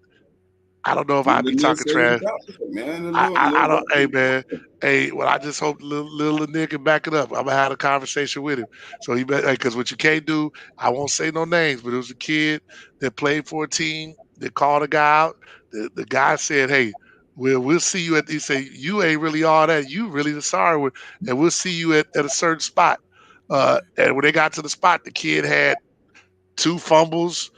I don't know if I'd be Lanier talking said he trash. got it, man. I don't. Hey man. Hey, well, I just hope little Nick can back it up. I'm gonna have a conversation with him. So he bet because what you can't do, I won't say no names, but it was a kid that played for a team that called a guy out. The guy said, "Hey, we'll see you at." He say, "You ain't really all that. You really the sorry one, and we'll see you at a certain spot." And when they got to the spot, the kid had two fumbles,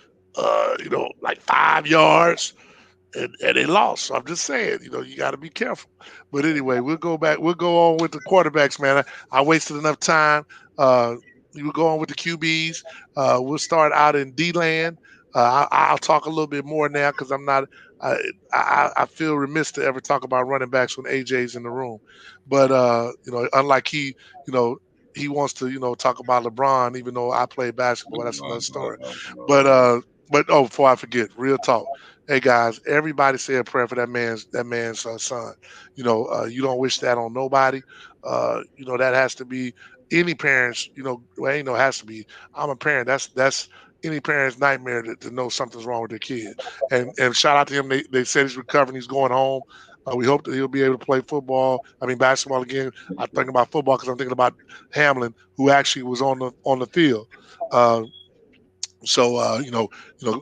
like 5 yards and they lost. So I'm just saying, you got to be careful. But anyway, we'll go back. We'll go on with the quarterbacks, man. I wasted enough time. Uh, you will go on with the QBs. We'll start out in D land. I'll talk a little bit more now because I'm not. I, I feel remiss to ever talk about running backs when AJ's in the room. But unlike you know, he wants to talk about LeBron, even though I play basketball. That's another story. But before I forget, real talk. Hey guys, everybody say a prayer for that man's son. You don't wish that on nobody. That has to be any parents. Well, ain't no has to be. I'm a parent. That's any parent's nightmare to know something's wrong with their kid. And shout out to him. They said he's recovering. He's going home. We hope that he'll be able to play football. I mean basketball again. I'm thinking about football because I'm thinking about Hamlin, who actually was on the field. Uh, so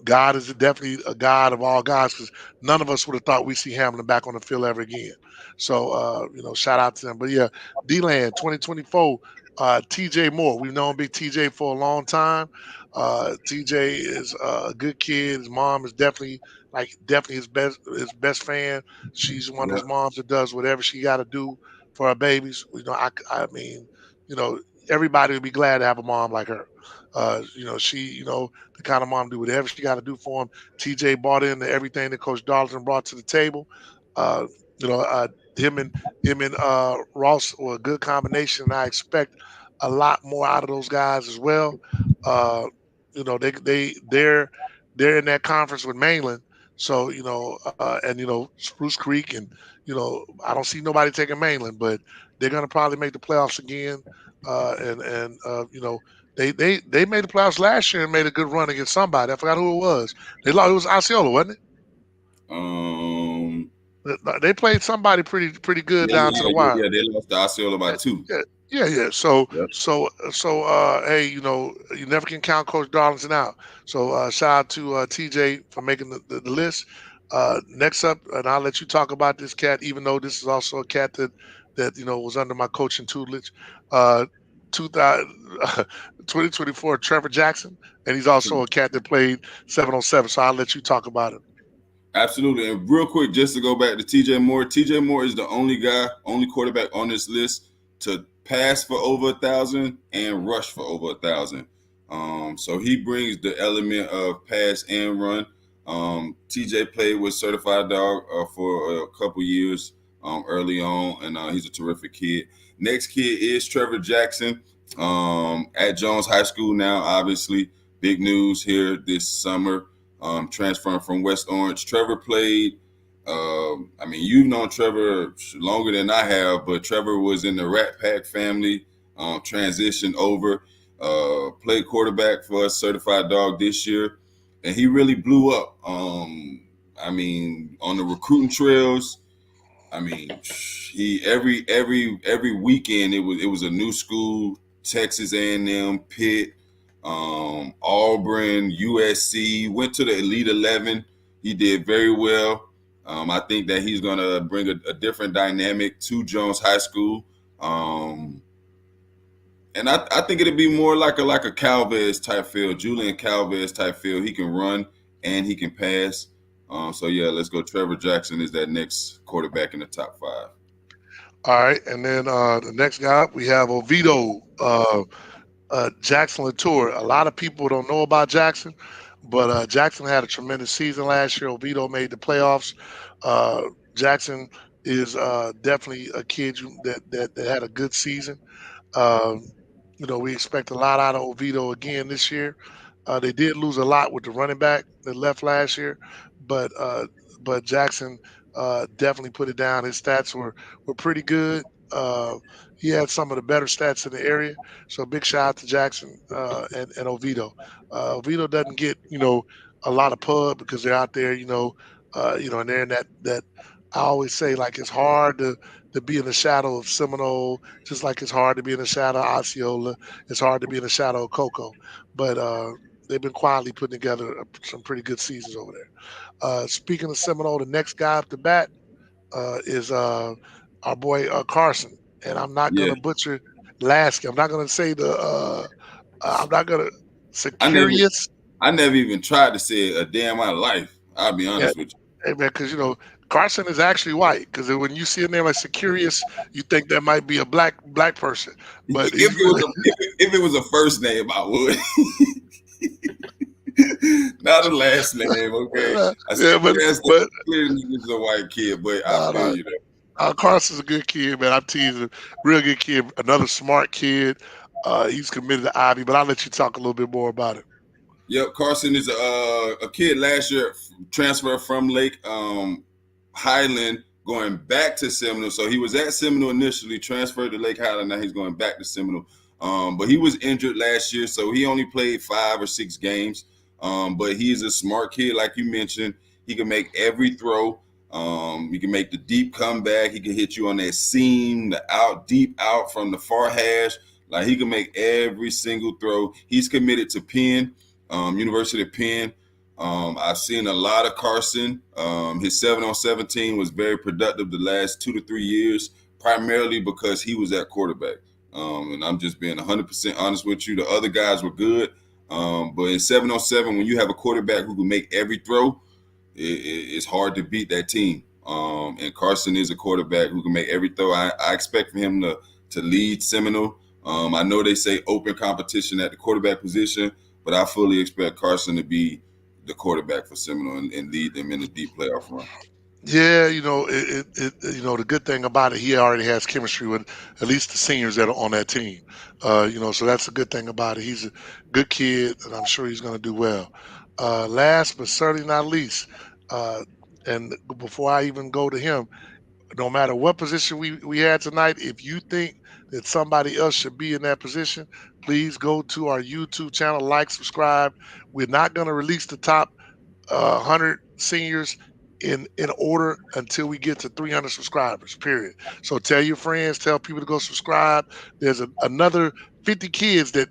God is definitely a God of all gods because none of us would have thought we'd see Hamlin back on the field ever again. So shout out to them. But yeah, D-Land 2024, TJ Moore. We've known Big TJ for a long time. TJ is a good kid. His mom is definitely his best fan. She's one of Yeah, those moms that does whatever she got to do for her babies. I mean, you know, everybody would be glad to have a mom like her. She, the kind of mom do whatever she got to do for him. TJ bought into everything that Coach Darlington brought to the table. Uh, you know, uh, him and Ross were a good combination. And I expect a lot more out of those guys as well. Uh, they're in that conference with Mainland. So Spruce Creek, and I don't see nobody taking Mainland, but they're gonna probably make the playoffs again. They made the playoffs last year and made a good run against somebody. I forgot who it was. They lost. It was Osceola, wasn't um, it? They played somebody pretty good yeah, down to the wire. they lost to Osceola by Yeah, two. yeah, yeah, yeah. So, Yep. hey, you never can count Coach Darlington out. So, shout out to TJ for making the list. Next up, and I'll let you talk about this cat, even though this is also a cat that was under my coaching tutelage. Uh, 2000, 2024, Trevor Jackson, and he's also a cat that played 7 on 7. So I'll let you talk about it. Absolutely. And real quick, just to go back to TJ Moore, TJ Moore is the only quarterback on this list to pass for over 1,000 and rush for over 1,000. So he brings the element of pass and run. TJ played with Certified Dog for a couple years early on, and he's a terrific kid. Next kid is Trevor Jackson at Jones High School now, obviously. Big news here this summer, transferring from West Orange. Trevor played. You've known Trevor longer than I have, but Trevor was in the Rat Pack family, transitioned over, played quarterback for a Certified Dog this year, and he really blew up. On the recruiting trails, he every weekend it was a new school. Texas A&M, Pitt, Auburn, USC. Went to the Elite 11. He did very well. I think that he's gonna bring a different dynamic to Jones High School. And I think it'd be more like a Calvez type field, Julian Calvez type field. He can run and he can pass. So yeah, let's go. Trevor Jackson is that next quarterback in the top 5. All right, and then the next guy up, we have Oviedo Jackson Latour. A lot of people don't know about Jackson, but Jackson had a tremendous season last year. Oviedo made the playoffs. Uh, Jackson is definitely a kid that had a good season. Um, We expect a lot out of Oviedo again this year. They did lose a lot with the running back that left last year, but Jackson definitely put it down. His stats were pretty good. Uh, he had some of the better stats in the area. So big shout out to Jackson and Oviedo. Oviedo doesn't get a lot of pub because they're out there, and they're in that. I always say like it's hard to be in the shadow of Seminole, just like it's hard to be in the shadow of Osceola. It's hard to be in the shadow of Cocoa, but they've been quietly putting together some pretty good seasons over there. Speaking of Seminole, the next guy up the bat is our boy Carson, and I'm not Yeah, gonna butcher Lasky. I'm not gonna say I'm not gonna I never Securious. I never even tried to say it a day in my life. I'll be Yeah, honest with you. hey man, because Carson is actually white. Because when you see a name like Securious, you think that might be a black person, but If he's it was really if it was a first name, I would. Not a last name, okay? I said yeah, but last name. but Clearly, this is a white kid, but I no, feel no. you there. Carson's a good kid, man. I'm teasing. Real good kid. Another smart kid. He's committed to Ivy, but I'll let you talk a little bit more about it. Yep, Carson is a kid last year transferred from Lake Highland, going back to Seminole. So he was at Seminole initially, transferred to Lake Highland. Now he's going back to Seminole. But he was injured last year, so he only played 5 or 6 games. But he's a smart kid, like you mentioned. He can make every throw. He can make the deep comeback. He can hit you on that seam, the out deep out from the far hash. Like he can make every single throw. He's committed to Penn, University of Penn. I've seen a lot of Carson. His 7-on-17 was very productive the last 2 to 3 years, primarily because he was at quarterback. And I'm just being 100% honest with you. The other guys were good. But in 7-on-7, when you have a quarterback who can make every throw, it's hard to beat that team. And Carson is a quarterback who can make every throw. I expect for him to lead Seminole. I know they say open competition at the quarterback position, but I fully expect Carson to be the quarterback for Seminole and lead them in a deep playoff run. Yeah, the good thing about it, he already has chemistry with at least the seniors that are on that team. So that's a good thing about it. He's a good kid, and I'm sure he's going to do well. Last but certainly not least, uh, and before I even go to him, no matter what position we had tonight, if you think that somebody else should be in that position, please go to our YouTube channel, like, subscribe. We're not going to release the top 100 seniors in order until we get to 300 subscribers. Period. So tell your friends, tell people to go subscribe. There's another 50 kids that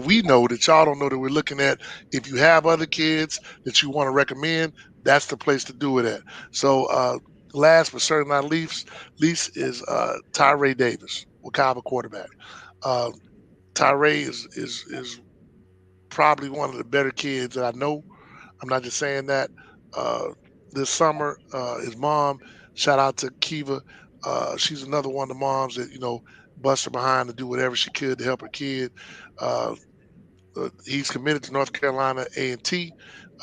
we know that y'all don't know that we're looking at. If you have other kids that you want to recommend, that's the place to do it at. So last but certainly not least is Tyree Davis, Wakava quarterback. Uh, Tyree is probably one of the better kids that I know. I'm not just saying that. Uh, this summer, his mom, shout out to Kiva. She's another one of the moms that bust her behind to do whatever she could to help her kid. Uh, he's committed to North Carolina A&T.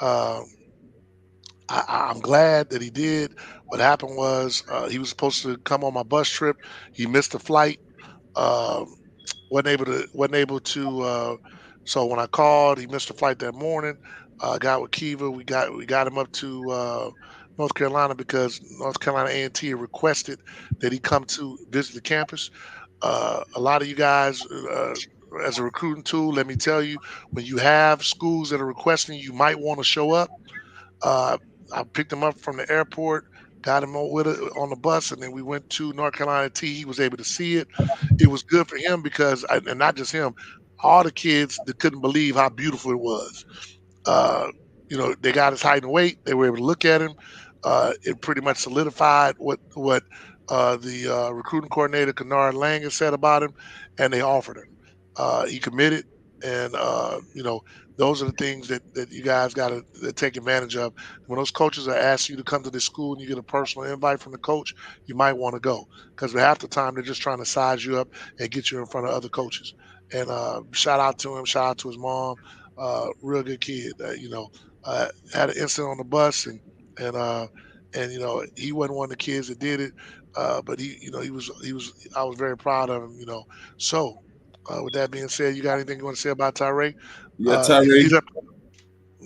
Uh, I'm glad that he did. What happened was he was supposed to come on my bus trip. He missed the flight. Um, wasn't able to. So when I called, he missed the flight that morning. Got with Kiva. We got him up to North Carolina because North Carolina A&T had requested that he come to visit the campus. A lot of you guys, as a recruiting tool, let me tell you, when you have schools that are requesting, you might want to show up. Uh, I picked him up from the airport, got him on the bus, and then we went to North Carolina T. He was able to see it. It was good for him because, and not just him, all the kids that couldn't believe how beautiful it was. Uh, they got his height and weight. They were able to look at him. It pretty much solidified what the recruiting coordinator Kennard Lang had said about him, and they offered him. He committed, and those are the things that you guys got to take advantage of. When those coaches are asking you to come to this school and you get a personal invite from the coach, you might want to go because half the time they're just trying to size you up and get you in front of other coaches. And shout out to him, shout out to his mom, real good kid. Had an incident on the bus and he wasn't one of the kids that did it, but he was I was very proud of him. So With that being said, you got anything you want to say about Tyree? Yeah, He's Tyree. at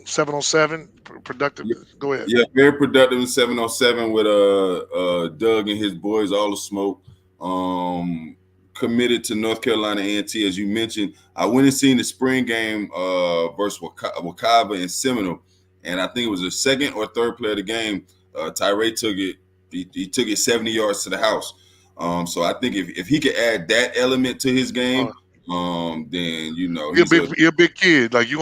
707. Productive. Yeah, Go ahead. yeah, very productive in 707 with Doug and his boys, all the smoke. Committed to North Carolina A&T, as you mentioned. I went and seen the spring game versus Wakava and Seminole, and I think it was the second or third play of the game. Tyree took it. He took it 70 yards to the house. So I think if he could add that element to his Uh, game, then he's a you're a big kid. Like big, you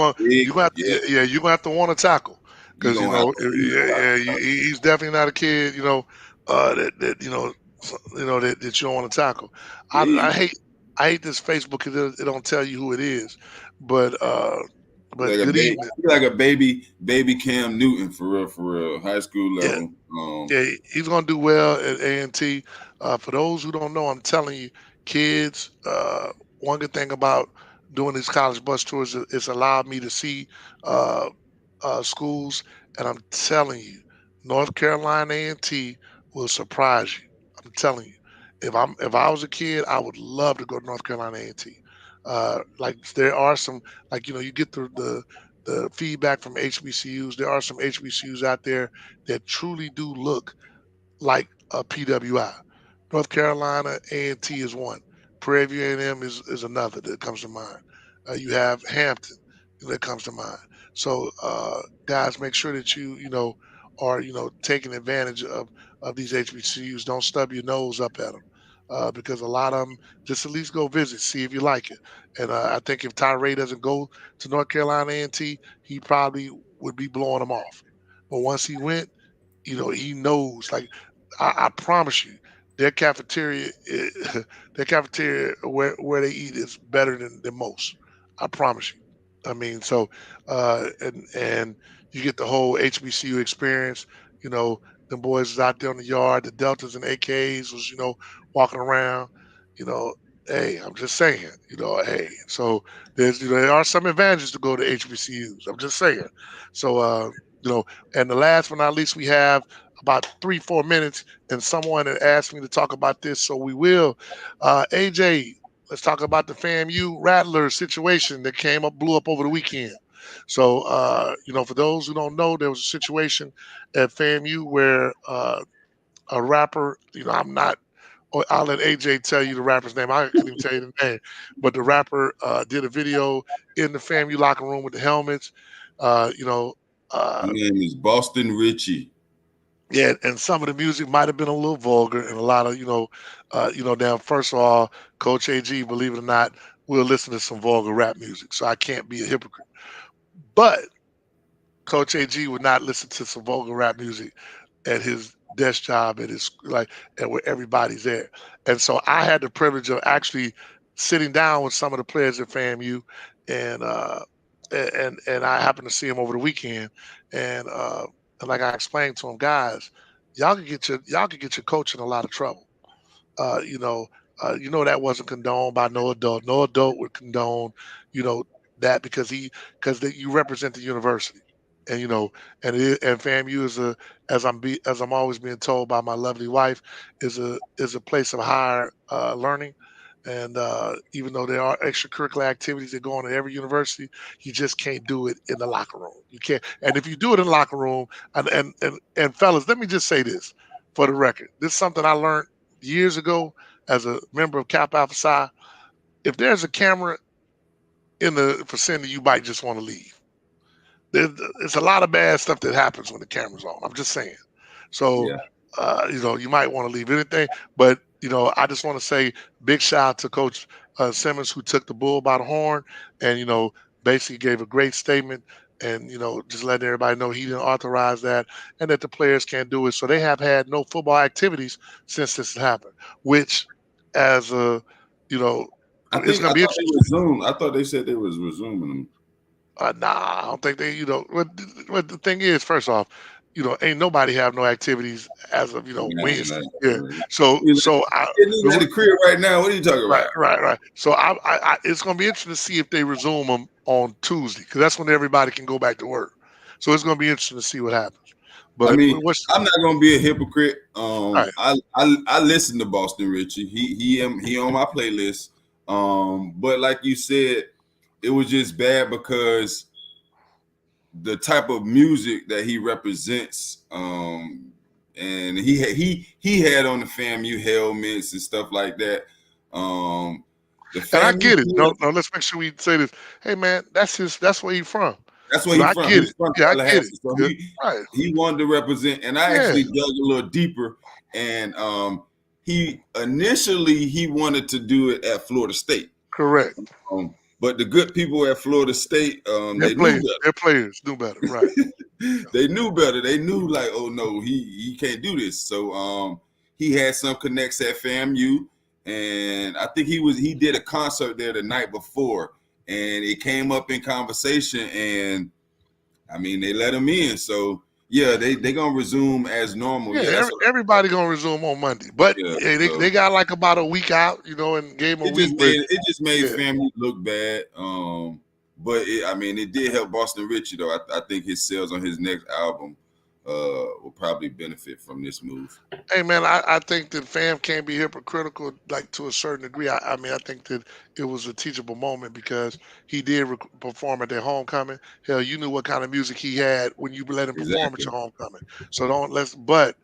gonna have yeah. to, yeah, you gonna have to want to tackle You're because gonna have to eat a lot. he's definitely not a kid. That that you don't want to tackle. Yeah, I hate this Facebook because it don't tell you who it is. But good evening. he's like a baby Cam Newton for real, high school Yeah, level. yeah, he's gonna do well at A&T. For those who don't know, I'm telling you, kids. One good thing about doing these college bus tours is it's allowed me to see uh, schools, and I'm telling you, North Carolina A&T will surprise you. I'm telling you, if I was a kid, I would love to go to North Carolina A&T. Like there are some, like you get the feedback from HBCUs. There are some HBCUs out there that truly do look like a PWI. North Carolina A&T is one. Prairie View A&M is another that comes to mind. You have Hampton that comes to mind. So guys, make sure that are taking advantage of these HBCUs. Don't stub your nose up at them. Because a lot of them just at least go visit, see if you like it. And I think if Tyree doesn't go to North Carolina A&T, he probably would be blowing them off. But once he went, he knows. Like I promise you, their cafeteria, their cafeteria where they eat is better than most. I promise you. I mean, so and you get the whole HBCU experience. You know, the boys is out there on the yard, the Deltas and AKs was walking around. You know, hey, I'm just saying. Hey, so there are some advantages to go to HBCUs. I'm just saying. So you know, and the last but not least, we have about 3-4 minutes, and someone had asked me to talk about this, so we will. AJ, let's talk about the FAMU Rattler situation that blew up over the weekend. So, for those who don't know, there was a situation at FAMU where a rapper, I'm not. I'll let AJ tell you the rapper's name. I couldn't even tell you the name, but the rapper did a video in the FAMU locker room with the helmets. Uh, you know, uh, His name is Boston Richie. Yeah, and some of the music might have been a little vulgar, and a lot of Now first of all, Coach AG, believe it or not, will listen to some vulgar rap music, so I can't be a hypocrite. But Coach AG would not listen to some vulgar rap music at his desk job at his and where everybody's there. And so I had the privilege of actually sitting down with some of the players at FAMU, and and I happened to see him over the weekend, and like I explained to him, guys, y'all could get your coach in a lot of trouble. Uh, you know, that wasn't condoned by no adult. No adult would condone, you know, that because you represent the university, and and FAMU is as I'm always being told by my lovely wife, is a place of higher learning. And even though there are extracurricular activities that go on at every university, you just can't do it in the locker room. You can't. And if you do it in the locker room, and fellas, let me just say this for the record. This is something I learned years ago as a member of Kappa Alpha Psi. If there's a camera in the vicinity, you might just want to leave. There's a lot of bad stuff that happens when the camera's on. I'm just saying. So, Yeah. you might want to leave anything. But, I just want to say big shout out to Coach Simmons, who took the bull by the horn and, basically gave a great statement and, just letting everybody know he didn't authorize that and that the players can't do it. So they have had no football activities since this happened, which as a, you know, I it's think going I to be thought they interesting. resumed. I thought they said they was resuming them. Nah, I don't think they, what the thing is, first off, ain't nobody have no activities as of, Wednesday. Yeah. So, He's at the crib right now. What are you talking right, about? right, right. So it's going to be interesting to see if they resume them on Tuesday because that's when everybody can go back to work. So it's going to be interesting to see what happens. I But mean, what's I'm not gonna be a hypocrite. right? I listen to Boston Richie. He on my playlist. But like you said, it was just bad because the type of music that he represents, and he had on the FAMU helmets and stuff like that. The And I FAMU get it. No, players, no, let's make sure we say this. Hey man, that's where he's from. that's where he's I from. get He's it. from Yeah, I get it. Tallahassee, so Yeah, right. he wanted to represent. And I Yeah, actually dug a little deeper, and he initially wanted to do it at Florida State. correct. But the good people at Florida State, Their they knew players, better. their players knew better. Right. They knew better. They knew like, oh no, he can't do this. So he had some connects at FAMU, and I think he did a concert there the night before, and it came up in conversation, and I mean they let him in. So yeah, they gonna resume as normal. Yeah, Yeah, that's everybody gonna resume on Monday, but yeah. hey, So they got like about a week out, and gave them a week. But it just made yeah, FAMU look bad. But I mean, it did help Boston Richie though. I think his sales on his next album will probably benefit from this move. hey man, I think that fam can't be hypocritical like to a certain degree. I mean, I think that it was a teachable moment because he did perform at their homecoming. Hell, you knew what kind of music he had when you let him perform at Exactly. your homecoming. So don't let's. But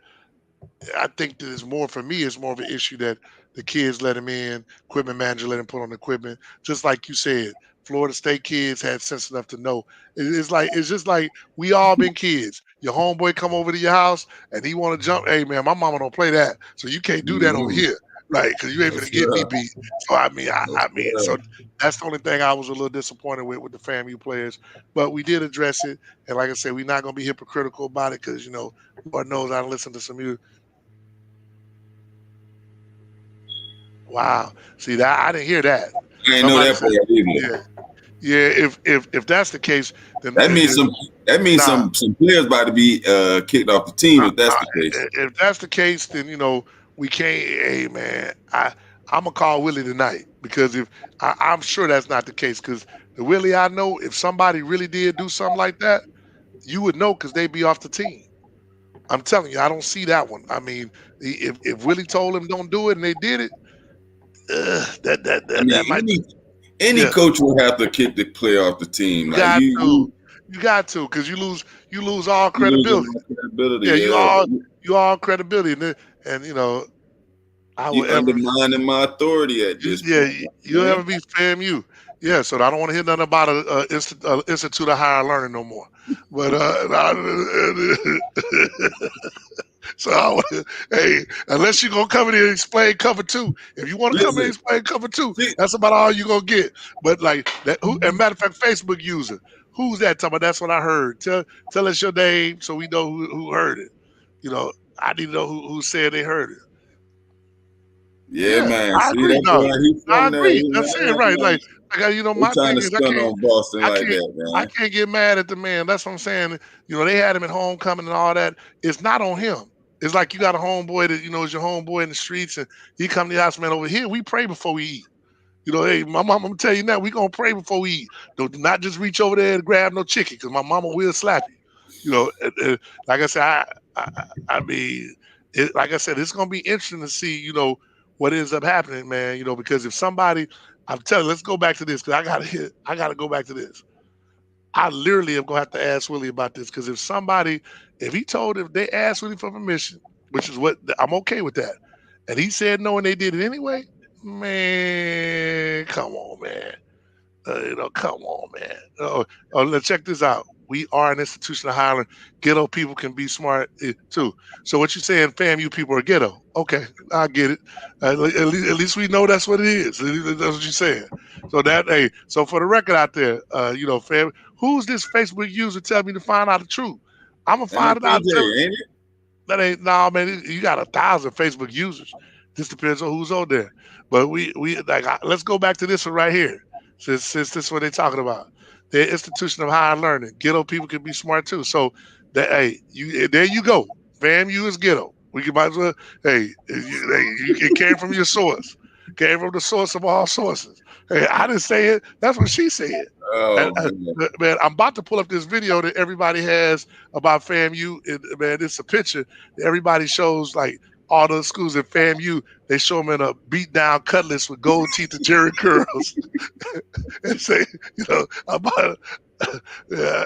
I think that it's more for me. It's more of an issue that the kids let him in, equipment manager let him put on the equipment. Just like you said, Florida State kids had sense enough to know. It's just like we all been kids. Your homeboy come over to your house and he want to jump. Hey man, my mama don't play that, so you can't do that over Mhm. here, right? Because you ain't gonna That's get me right. beat. So I mean, That's so right. that's the only thing I was a little disappointed with the FAMU players. But we did address it, and like I said, we're not gonna be hypocritical about it because Lord knows I listen to some music. Wow. See that I didn't hear that. I ain't know Somebody that said, part yeah, either. yeah. If that's the case, then That means nah. some players about to be kicked off the team if that's the case. If that's the case, then we can't. Hey man, I'm gonna call Willie tonight because if I'm sure that's not the case because the Willie I know, if somebody really did do something like that, you would know because they'd be off the team. I'm telling you, I don't see that one. I mean, if Willie told them don't do it and they did it, that that I that mean, that might any yeah. coach will have to kick the player off the team. You Like got to. you You got to, because you lose all you lose credibility. your credibility. Yeah, Yeah, you all credibility, and I you will ever undermining my authority at this yeah, point, you'll man. ever be FAMU. Yeah, so I don't want to hear nothing about a Institute of Higher Learning no more. But so hey, unless you're gonna come in here and explain cover two, if you want to come in and Listen, explain cover two, see, that's about all you're gonna get. But like that, and matter of fact, Facebook user, who's that talking about? That's what I heard. Tell us your name so we know who heard it. I need to know who said they heard it. yeah, Yeah, man. I See agree. that No, boy? He I from there. agree. He, That's it, man, right? man. They My trying thing to is, stun on Boston I like can't, that, I man. can't get mad at the man. That's what I'm saying. They had him at homecoming and all that. It's not on him. It's like you got a homeboy that is your homeboy in the streets, and he come to the house, man. Over here, we pray before we eat. Hey, my mom, I'm gonna tell you now, we gonna pray before we eat. Do not just reach over there and grab no chicken, because my mama will slap you. Like I said, I mean, like I said, it's gonna be interesting to see, what ends up happening, man. Because if somebody, I'm telling you, let's go back to this, because I gotta go back to this. I literally am gonna have to ask Willie about this, because if they asked Willie for permission, which is what I'm okay with that, and he said no and they did it anyway, man, come on, man. Come on, man. Let's check this out. We are an institution of Highland. Ghetto people can be smart too. So what you saying, FAMU people are ghetto? Okay, I get it. At least we know that's what it is. That's what you're saying. So for the record out there, fam, who's this Facebook user? Tell me to find out the truth. I'm gonna And find it out. PJ, ain't it? That ain't no man. You got 1,000 Facebook users. Just depends on who's on there. But we like let's go back to this one right here. Since this is what they're talking about. The institution of higher learning. Ghetto people can be smart too. So there you go. FAMU is ghetto. We can might as well. It came from your source. Came from the source of all sources. Hey, I didn't say it. That's what she said. And, Oh man. man, I'm about to pull up this video that everybody has about FAMU. Man, it's a picture that everybody shows like all the schools at FAMU, they show them in a beat down cutlass with gold teeth and Jerry curls, and say, about yeah,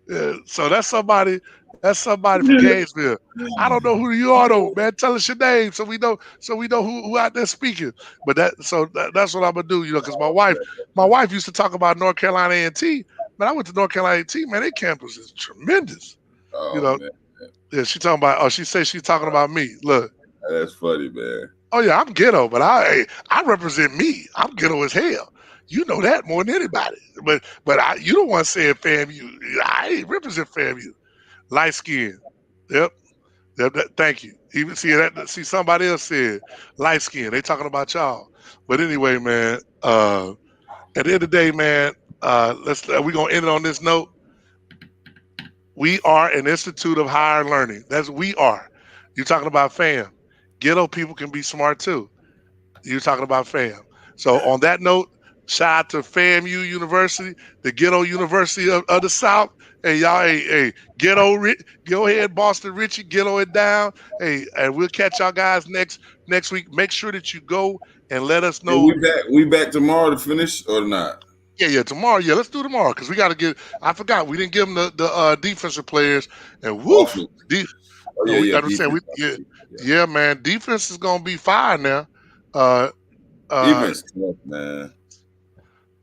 yeah. So that's somebody. That's somebody from Gainesville. I don't know who you are though, man. Tell us your name so we know who out there speaking. But that's what I'm gonna do, because my wife used to talk about North Carolina A&T. Man, I went to North Carolina A&T. Man, their campus is tremendous. Oh man, Yeah, she talking about. Oh, she says she's talking about me. Look. that's funny, man. Oh yeah, I'm ghetto, but I represent me. I'm ghetto as hell. You know that more than anybody. But you don't want to say it, FAMU. I ain't represent FAMU. Light skin. Yep. Thank you. Even see somebody else said light skin. They talking about y'all. But anyway, man, at the end of the day, man, we're gonna end it on this note. We are an institute of higher learning. That's we are. You're talking about fam. Ghetto people can be smart too. You're talking about fam. So on that note, shout out to FAMU University, the ghetto university of the South. Hey, y'all, hey, go ahead, Boston Richie, ghetto it down. Hey, and we'll catch y'all guys next week. Make sure that you go and let us know. We back tomorrow to finish or not? Yeah, tomorrow. Yeah, let's do tomorrow because we got to get. I forgot we didn't give them the defensive players and woof. Yeah, man. Defense is gonna be fine now. Defense tough, man.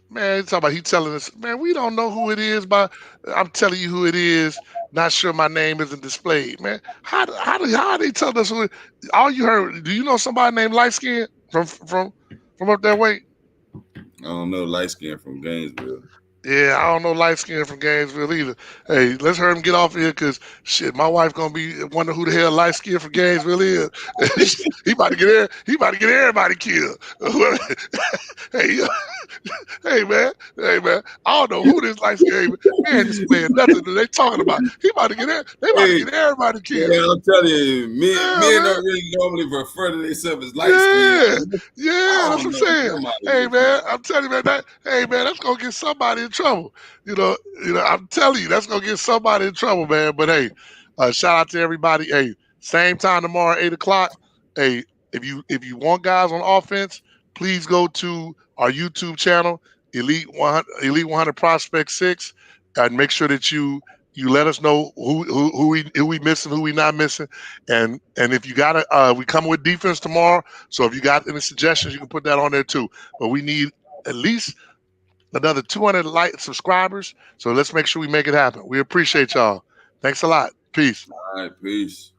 Man, he's talking about he telling us, man, we don't know who it is, but I'm telling you who it is. Not sure my name isn't displayed, man. How are they telling us who it? All you heard? Do you know somebody named Light Skin from up that way? I don't know light skin from Gainesville. Yeah, I don't know light skin from Gainesville either. Hey, let's hurry him get off here because shit, my wife gonna be wondering who the hell light skin from Gainesville is. He about to get everybody killed. hey, hey man, I don't know who this light skin. Man, just playing nothing that they talking about. They about to get everybody killed. Yeah, I'm telling you, men don't really normally refer to themselves as light skin. Yeah, that's what I'm saying. Hey man, I'm telling you, man, that's gonna get somebody in trouble. I'm telling you, that's gonna get somebody in trouble, man. But hey, shout out to everybody. Hey, same time tomorrow, 8:00. Hey, if you want guys on offense, please go to our YouTube channel, Elite 100 Prospect 6, and make sure that you let us know who we missing, who we not missing, and if you got we come with defense tomorrow. So if you got any suggestions, you can put that on there too. But we need at least another 200 subscribers. So let's make sure we make it happen. We appreciate y'all. Thanks a lot. Peace. All right, peace.